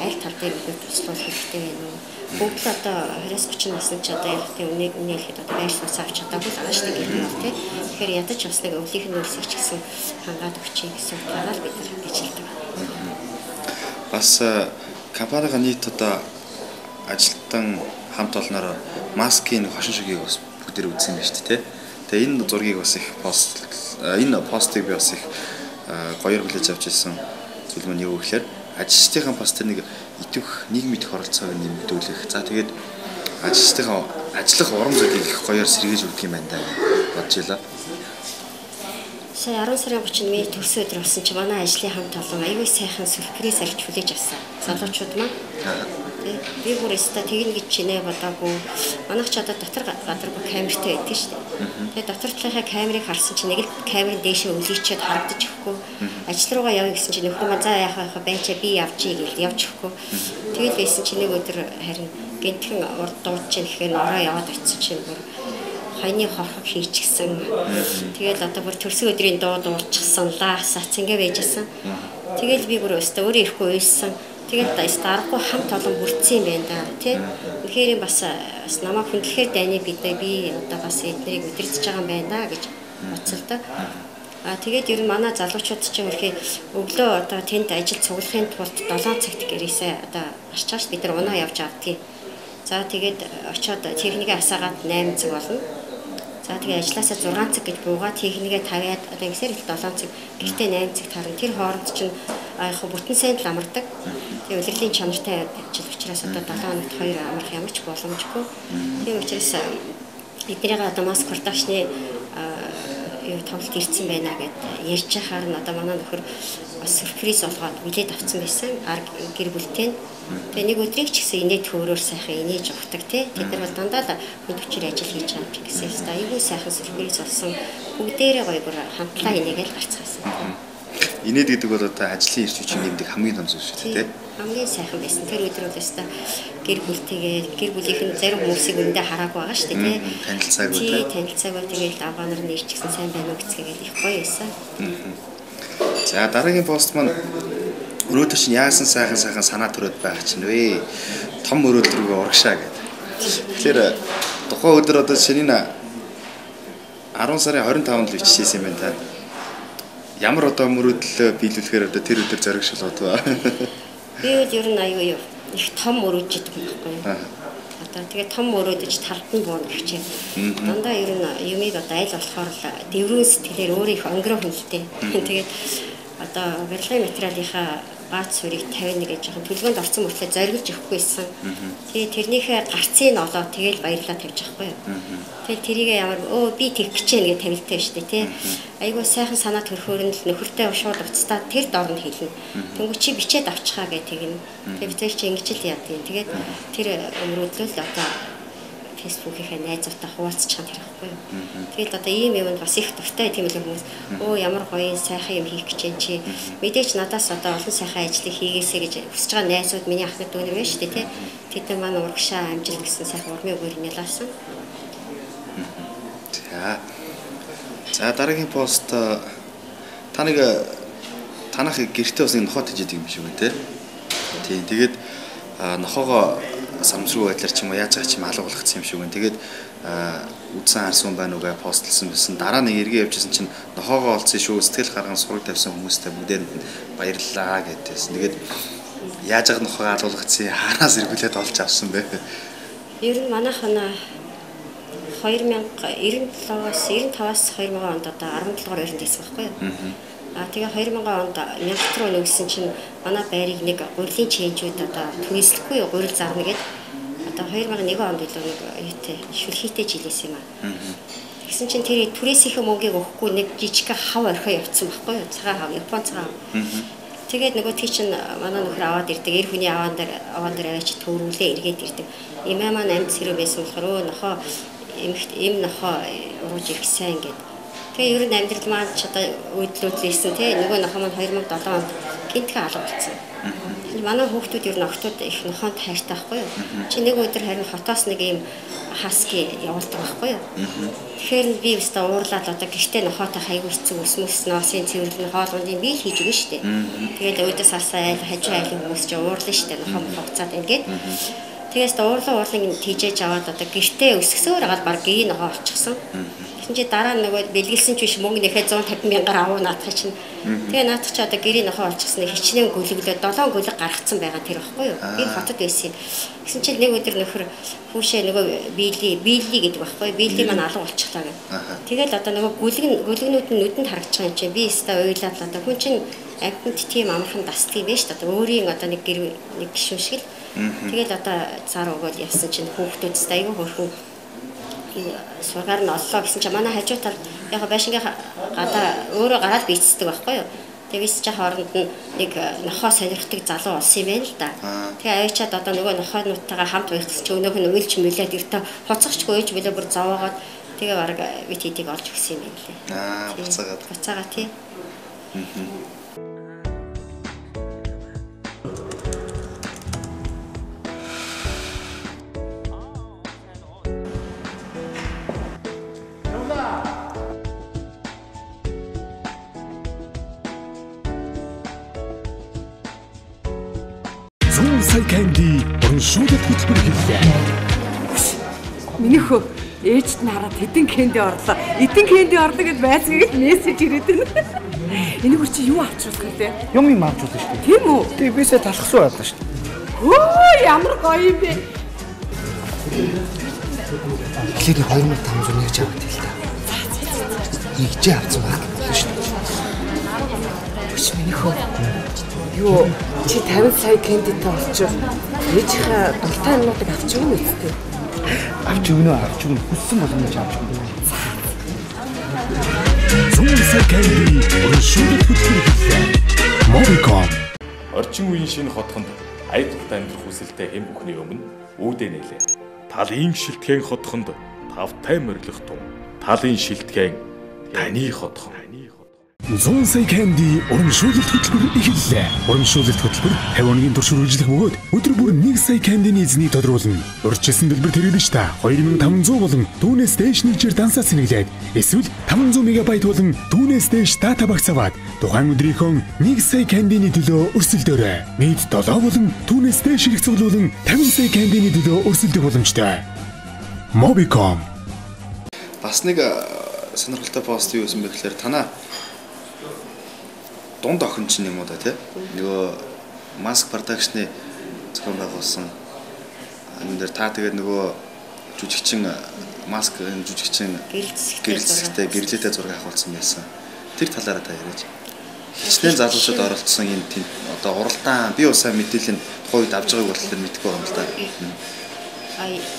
аль тал дээр их туслах хэрэгтэй байна уу? Бүгд л одоо 29-30 насны ч одоо яг тийм үнэ хэлэхэд одоо байр суурь авч чадаагүй л байгаа шүү дээ гэх юм тий. Тэгэхээр ядаж бас нэг өвлийнх нь үлсэх ч гэсэн хангаад өгчий гэсэн утгаараа л бид нар ажилладаг. Бас компанийн нийт одоо ажилтан хамт олноор маскын хошин шигийг бас бүгдээр үзсэн байна шүү дээ. Тэгээ энэ зургийг бас их энэ постыг би бас их гоёор хүлээж авч ирсэн зүйл маань юу гэхээр ажилчдын бас тэр нэг идэвх нийгмийн оролцоог нэмэгдүүлэх. За тэгээд ажилчдын ажиллах урам зорилгыг их гоёор сэргээж өгдөг юм байна даа гэж бодож байлаа. Сая 10 сарын 31-ний төрсөн өдөр болсон чи манай ажлын хамт олон аюул сайхан сүлхрээс арч хүлээж авсан. Залуучууд маань. Би бүр өстө тэгнэ гэж чинээ бодоогүй. Манайх ч одоо дотор гадаргүй камертай байдаг шүү дээ. Тэгээ дотор талынхаа камерыг харсан чи нэг л камерын дээшээ өлийчээд харагдаж өгөхгүй. Ажил руугаа явъя гэсэн чи нөхөр маа за яхаа байчаа би явчих гэж явж өгөхгүй. Тэгэл байсан чи нэг өдөр харин гинтхэн урд дууч чинь гэхээр ороо яваад очиж чинь бүр хаяны хорхог хийчихсэн. Тэгэл одоо бүр төрсөн өдрийн дуу дуурчихсан, лаасац ингэ байжсэн. Тэгэл би бүр өстө өөрөө ирэхгүй уйсан. Тэгэл дарахгүй хамт олон бүрдсэн юм байна да тий. Тэгэхээр бас намайг хүндлэхээр дайны би одоо бас эднэрийг өдөрдөж байгаа юм байна гэж бодсолтой. Тэгээд ер нь манай залуучууд чинь өрхий өглөө одоо тэнд ажил цуглахын тулд 7 цагт гэрээсээ одоо арчааш бид нар унаа явж авдгийг. За тэгээд очиод техникээ асаагаад 8 цаг болно. За тэгээ ажилласаа 6 цаг гэж буугаад техникээ тавиад одоо ингэсээр их 7 цаг гэхдээ 8 цаг тарна. Тэр хооронд чинь яг бүтэн сайн л амардаг. Тэгээ улирлын чанартай ажил учраас одоо 7 хоногт 2 амрах ямар ч боломжгүй. Тийм учраас эднийгээ одоо маск продакшны тоглолт ирсэн байна гэдээ ярьж байхаар нь одоо манай нөхөр бас сюрприз болгоод билет авсан байсан. Гэр бүлтэй. Тэгээ нэг өдрийг ч гэсэн инээд хөөрөөр сайхан инээж өгдөг тий. Тэд нар бол дандаа л хүн хүчээр ажил хийж байгаа юм гэсэн юм. Айгүй сайхан сюрприз болсон. Бүгдээрээ гоё бүр хамтлаа инээгээл гарцгаасан. Инээд гэдэг бол одоо ажлын ирч хүчин нэмдэг хамгийн том зүйл шүү дээ. Хамгийн сайхан байсан. Тэр өдөр бол өстой гэр бүлтэйгээ гэр бүлийнхэн зарим хүмүүсийг өндөө хараагүй байгаа шүү дээ. Танилцаагүй тий. Танилцаагүй тэгээд аваа нар нэрчсэн сайн байна уу гэцгээгээл их гоё байсан. За дараагийн пост маань өнөөдөр чинь яасан сайхан санаа төрөөд байх чинь вэ? Том мөрөөдөл рүү урагшаа гэдэг. Тэгэхээр тухайн өдөр одоо шиний 10 сарын 25-нд л бичсэн юм байна та. Ямар одоо мөрөөдөл биелүүлэхээр одоо тэр өдөр зоригшуулаад ба. Би ер нь аюу их том мөрөөдөж идэг юм байна. Одоо тэгээ том мөрөөдөж талд нь буун гэвчээ. Дандаа ер нь юмыг одоо аль болохоор л дэврэн сэтгэлээр өөрөө их өнгөрөө хөндлөлтэй. Тэгээд одоо барилгын материалынхаа баац суурийг 51 гэж жоохон төлөвөнд орсон мөртлөө зориулж өгөхгүйсэн. Тэгээ тэрнийхээ гарцыг нь олоод тэгэл баярлаа тавьж байхгүй юу. Тэгэл тэрийг ямар би тэгэх гэж байна гэж тавилттай шүү дээ тий. Айгуу сайхан санаа төрхөөр нь л нөхөртэй шууд уцтаа тэр дорнд хэлнэ. Тэнгүү чи бичээд авчихаа гэх тэгнэ. Тэгээ бид чи ингэж л яадیں۔ Тэгээд тэр өмрөөдлөл одоо Facebook-ийнхээ найзуудтай хуваалцчих юм хэрэггүй юу. Тэгэл одоо ийм юмд бас их дуртай тийм л хүмүүс ямар гоё сайхан юм хийх гэж байна чи. Мэдээч надаас одоо олон сайхан ажлыг хийгээсэй гэж хүсэж байгаа найзууд миний ах нэг дүүнер байна шүү дээ тий. Тэд нар маань урагшаа амжилт гэсэн сайхан урмын үгээр нялаасан. За дараагийн пост танах гэртээ бас нохоо тижээд юм шиг үү тий. Тийм тэгээд нохоогоо самсруу байдлаар ч юм уу яаж байгаа ч юм алга болгоцсон юм шиг байна. Тэгээд үдсэн харсан байна угаа постлсан байсан. Дараа нэг эргээ явжсэн чинь нохоогоо олцсон шүү сэтгэл гарган сураг тавьсан хүмүүстэй бүгдээр баярлалаа гэдээсэн. Тэгээд яаж байгаа нохоогоо алга болгоцсон хараас эргүүлээд олж авсан бэ? Ер нь манайх 2095-аас 2000 онд одоо 17 дугаар өрөнд хийсэн байхгүй юу? Тэгээ 2000 онд Мянмар руу нөгсөн чинь манай байрыг нэг гурилын чэнжүүд одоо түрээслэхгүй гурил зарна гэдэг. Одоо 2001 онд илүү нэг юутэй шүлхийтэй жилээс юм аа. Тэгсэн чинь тэр түрээсийнхээ мөнгийг өгөхгүй нэг жижиг хав орхио явцсан байхгүй юу? Цагаан хав, Япон цагаан. Тэгээд нөгөө тий чинь манай нөхөр аваад ирдэг. Эр хүний аваан дээр аваач төөрүүлээ эргээд ирдэг. Имээ маань амьд сэрүү байсан болохоор нохоо им нохоо урууж ирэх сайн гэдэг. Тэгээ ер нь амьдрал маань ч одоо өөдлөөдлээсэн тий нөгөө нохоо маань 2007 онд гинтгээ алга болсон. Манай хүүхдүүд ер нь октод их нохоонд хайртай байхгүй юу? Чи нэг өдөр харин хотоос нэг юм хаски явуулдаг байхгүй юу? Тэгэхээр би өстө уурлаад одоо гэртээ нохоотой хайгуу хэцүү өсмөс носын цэвэрлэн хоолгонд би хийж өгнө шүү дээ. Тэгээд өөдөөс харсаа айл хажуу айлын хүмүүс ч уурлаа шүү дээ. Нохоо хугацаад ингээд. Тэгээс уурлан тийжээж аваад одоо гэртээ өсгсөөр агаад баг гээ нохоо олчихсан. Чи дараа нөгөө бэлгэлсэн ч биш мөнгө нэхээ 150 мянгаар авуу наадах чинь. Тэгээ наадах чи одоо гэрийн нохоо олчихсан хичнээн гөлөглөө 7 гөлөг гаргацсан байгаа тэр байхгүй юу? Би хотод байсан. Гэсэн чинь нэг өдөр нөхөр хүүшээ нөгөө биели гэдэг байхгүй юу? Биели маань алга болчихлаа гэх. Тэгэл одоо нөгөө гөлгнүүд нь нүдэнд харагдаж байгаа юм чи би өстой уйлаад л одоо хүн чинь амтнд тийм амархан дасдаг юм байна шүү дээ. Одоо өөрийн одоо нэг гэр нэг гişүн шиг л. Тэгэл одоо цаар өгөөл явсан чинь хүүхдүүд өстой аюу хөрхөн сургаар нь оллоо гэсэн чинь манай хажуу тал яг байшингийн гадаа өөрөө гараад бийцдэг байхгүй юу. Тэгээ бийцэж хооронд нь нэг нохоо сонирхдаг залуу болсон юм байна л да. Тэгээ аваачаад одоо нөгөө нохоонуудтайгаа хамт байх гэсэн чинь өнөөх нь уйлж мөлээд өртөө хуцагчгүй уйлж мөлөө бүр зовоогоод тэгээ баг вит хитийг олж өгсөн юм байна лээ. Буцаага тий. Сая Candy урамшуулалт хөтөлбөр хэллээ. Миний хөө ээжт нь хараад хэдэн кэнди орлоо. Эдэн кэнди орлоо гэд байцгийгт мессеж ирээд байна. Энийг чи юу авчихсан те? Юм авчихсан шүү дээ. Тийм үү? Тэг бисээ талхсан байлаа шүү дээ. Хөө ямар гоё юм бэ? Эхлээд 2500 нэгж аваад л та. Нэгж авсан байх болно шүү дээ. Биш миний хөө. Юу чи 50 сая кэндитэй олчих. Ээжийнхээ дуртай юмнуудыг авч өгнө үстэй. Авч өгнө. Хүссэн болгоно ч авч өгнө. 100 сая Candy урамшуулалт хөтөлбөр хэллээ. Mobicom. Орчин үеийн шинэ хотхонд айдалтай амьдрах хүсэлтэй хэн бүхний өмнө үүдээ нээлээ. Талын шилтгэн хотхонд тавтай морилох тун. Талын шилтгэн таны хотхон. 100 сая Candy урамшуулалт хөтөлбөр эхэллээ. Урамшуулалт хөтөлбөр 50 хоногийн турш үргэлжлэх бөгөөд өдөр бүр 1 сая Candy-ний эзнийг тодруулна. Урьдчилсан дэлбэр тэрэгдэж та 2500 болон түүнээс дээш нэгжээр дансаа сэнэглээд эсвэл 500 мегабайт болон түүнээс дээш дата багц аваад тухайн өдрийнхөө 1 сая Candy-ний төлөө өрсөлдөөрэй. Нийт 7 болон түүнээс дээш хэрэгцээ болон 50 сая Candy-ний төлөө өрсөлдөх боломжтой. Mobicom. Бас нэг сонирхолтой пост юу гэсэн бэ гэхээр танаа дунд охин чинь юм уу да тий. Нөгөө Mask Production-ы зохион байгуулсан. Энэ дээр та тэгээд нөгөө жүжигчин Mask жүжигчин гэрэлцэхтэй гэрлээтэй зураг авахулсан байсан. Тэр талаараа та яриач. Хичнээн залуучууд оролцсон энэ тийм одоо уралдаан би усаа мэдээлэл нь тухайд авж байгааг болохоор мэдэхгүй байгаа юм л да.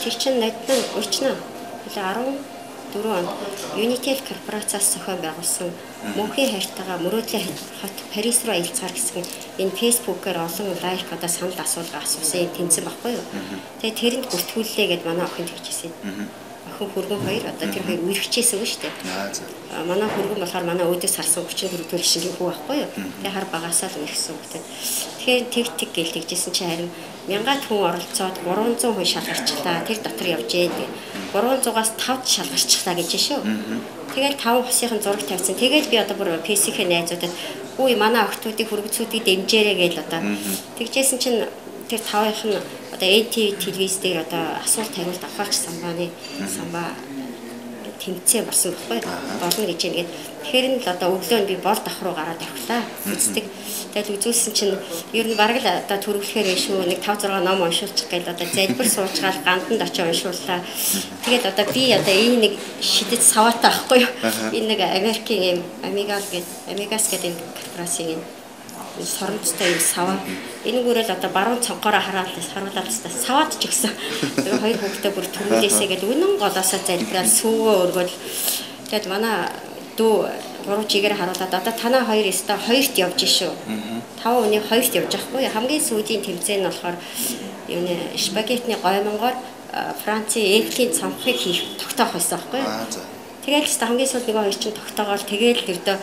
Тэр чинь надад өчнө. 14 онд Unitel корпорациас зохион байгуулсан мөнхийн хайртайгаа мөрөөдлийн хот Парис руу аялцгаар гэсэн энэ фэйсбүүкээр олон лайк одоо санал асуулга асуусан тэнцэн баггүй юу. Тэгээ тэрэнд бүртгүүллээ гэд манай охин хэлчихсэн. Охин хөргөн хоёр одоо тэр хоёр үргэжчихсэн үг шүү дээ. Манай хөргөн болохоор манай өөдөөс харсан 34 төлшингийн хүү баггүй юу. Тэгээ хар багасаа л өгсөн үг. Тэгэхээр тэг гэл тэгжсэн чи харин 1000 хүн оролцоод 300 хүн шалгарчлаа. Тэр дотор явж ээ. 300-аас 5 шалгарчлаа гэж шүү. Тэгэл 5 хосынхын зураг тавьсан. Тэгэл би одоо бүр PC-ийн найзуудад үгүй манай охтуудыг хөргөцүүдийг дэмжээрэй гэж одоо тэгжсэн чинь тэр 5-ынх нь одоо NTV телевиз дээр одоо асуулт хариулт авахч самбааны самбаа тэмцээн болсон байхгүй болно гэж нэгээд тэгэхээр нь л одоо өглөө нь би бол давхруу гараад явхлаа үздэг. Тэгэл үзүүлсэн чинь ер нь бараг л одоо төрөвлөхээр байна шүү. Нэг 5 6 ном уншуулчих гээл одоо залбир суучгаал ганданд очиж уншууллаа. Тэгээд одоо би одоо энэ нэг шидэт саваатай байхгүй юу. Энэ нэг Америкийн Амигас гэдэг корпорацийн соромжтой юм саваа. Энэгүүрэл одоо баруун цонхороо харуулаад саваад ч гэсэн хоёр хүүхдээ бүр төрүүлээсэй гэдэг үнэн голоосоо залбираад сүүгөө өргөөл. Тэгэд манай дүү гурав чигээр харуулад одоо танаа хоёр өстө хоёрт явж шүү. 5 өний хоёрт явж байхгүй. Хамгийн сүүлийн тэмцээн нь болохоор юу нэ шпагетны гоймонгоор Францын Эйфелийн цамхыг хийх тогтоох байсан байхгүй. Тэгээд л хамгийн сүүлд нөгөө хоёр чинь тогтоогоор тэгээд ердөө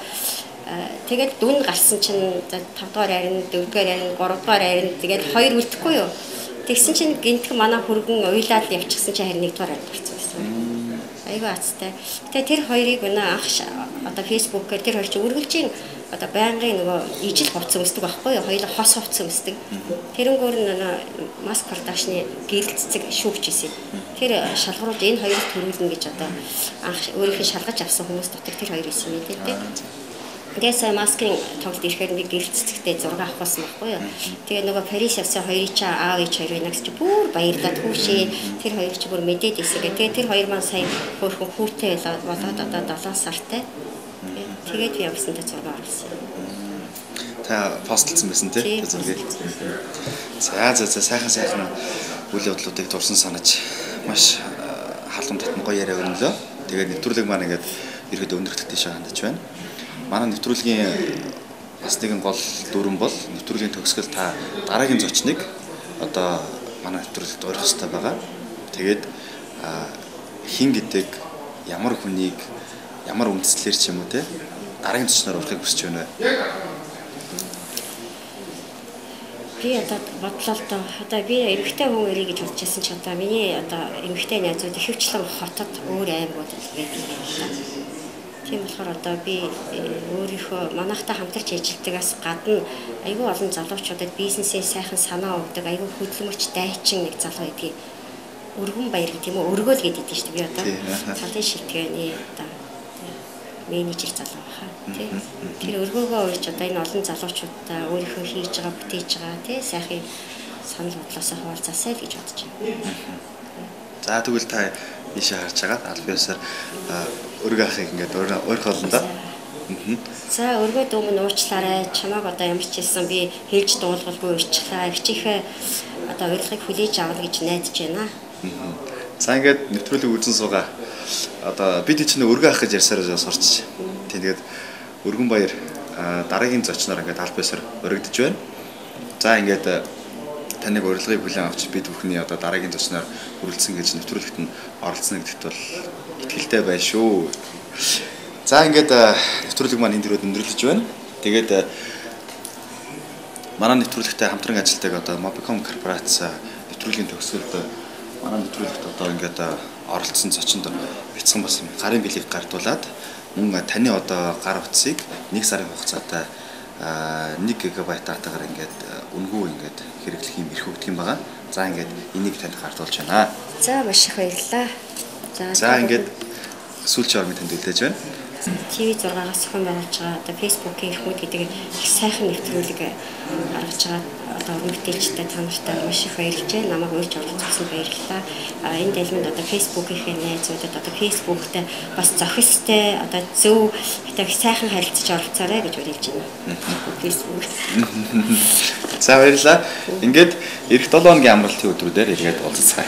тэгээд дүн гарсан чинь 5 дугаар арин, 4 дугаар арин, 3 дугаар арин тэгээд 2 үлдэхгүй юу. Тэгсэн чинь гинтхэн манай хөргөн уйлаад явчихсан чинь харин 1 дугаар арин болсон байсан. Айгаа азтай. Тэгээд тэр хоёрыг анх одоо фэйсбүүкээр тэр хоёр чинь үргэлжийн одоо байнгын нөгөө ижил хувцас өмсдөг байхгүй юу? Хоёулаа хос хувцас өмсдөг. Тэрнгөөр маск продакшны гэрэл цэцэг шүүгч хийсэн. Тэр шалгаруулж энэ хоёрыг төрүүлнэ гэж одоо анх өөрийнх нь шалгаж авсан хүмүүс дотор тэр хоёр исэн юм тийм. Тэгээд сая маскын тоглолт ирэхээр нэг гэрэл цэцэгтэй зураг авах болсон байхгүй юу? Тэгээд нөгөө Парис явсан хоёрыг чи аав ээж хоёр байна гэж бүр баярлаад хүүшээ тэр хоёрыг чи бүр мэдээд ирсэн. Тэгээд тэр хоёр маань сая хөөрхөн хүүтэй болоод одоо 7 сартай. Тэгээд би явсантай зураг оруулсан. Та постлсан байсан тий зургийг. За сайхан үйл явдлуудыг дурсан санаж маш халуун татан гоё яриа өрнөлөө. Тэгээд нэвтрүүлэг маань ингээд ирэхэд өндөрлөлт тийш хандаж байна. Манай нэвтрүүлгийн бас нэгэн гол дүрэн бол нэвтрүүлгийн төгсгөл та дараагийн зочныг одоо манай нэвтрүүлэгт орох хэрэгтэй байгаа. Тэгээд хин гэдэг ямар хүнийг ямар үндслээр ч юм уу те дараагийн зочноор орохыг хүсэж байна вэ? Би одоо бодлоо л доо. Одоо би эмэгтэй хүн өрий гэж бодож байсан ч одоо миний одоо эмэгтэй найзууд ихэвчлэн хотод өөр аймагуд байдаг юм байна. Тийм болохоор одоо би өөрийнхөө манайхтай хамтарч ажилладагаас гадна айгүй олон залуучуудад бизнесээ сайхан санаа өгдөг, айгүй хөдөлмөрч дайчин нэг залуу гэдгийг өргөн баяр гэдэг юм уу, өргөөл гэдэг шүү дээ. Би одоо талын шилтгэний одоо менежер залуу хаа тий. Тэр өргөөгөө урьж одоо энэ олон залуучуудаа өөрийнхөө хийж байгаа, бүтээж байгаа тий сайхан санал бодлосоо хуваалцаасай л гэж бодож байна. За тэгвэл та ийшээ харж байгаа албаасаар өргө ахыг ингээд өөр хоолндоо. За өргөө дүүмэн уучлаарай. Чамайг одоо ямар ч хэлсэн би хэлж дуулгалгүй урьчлаа. Ихчийнхээ одоо урилгыг хүлээж авах гэж найдаж байна. За ингээд нэвтрүүлэг үзэн суугаа. Одоо бид чинь өргө ах гэж ярьсаар сурч. Тэгээд өргөн баяр дараагийн зочноор ингээд албаасаар өргөдөж байна. За ингээд таныг урилгыг хүлээн авч бид бүхний одоо дараагийн зочноор хүрэлцэн гэж нэвтрүүлэгт нь оролцсон гэдэгт бол итгэлтэй байна шүү. За ингээд нэвтрүүлэг маань энэ төрөд өндөрлөж байна. Тэгээд манай нэвтрүүлэгтэй хамтран ажилладаг одоо Mobicom корпорац нэвтрүүлгийн төгсгөлд манай нэвтрүүлэгт одоо ингээд оролцсон зочинд бяцхан бас гарын билег гардуулаад мөн таны одоо гар утсыг 1 сарын хугацаатай 1 ГБ датагаар ингээд үнгүй ингээд хэрэглэх юм эрх өгдөг юм байгаа. За ингээд энийг танд гардуулж байна. За маш их баярлалаа. За ингээд сүүлчийн орны танд үлдээж байна. TV6-аас зохион байгуулж байгаа одоо Facebook-ийн эрхмүүд гэдэг их сайхан нэвтрүүлэг гаргаж байгаа одоо өргөдөлчтэй та нартай маш их баярлж байна. Намайг урьж оролцуулсанд баярлалаа. Энэ дэлгэнд одоо Facebook-ийн найзуудад одоо Facebook-тэй бас зохистой одоо зөв их сайхан харилцаж оролцоорой гэж уриалж байна. Facebook. За баярлалаа. Ингээд эх 7 хоногийн амралтын өдрүүдээр иргэд уулзцгаая.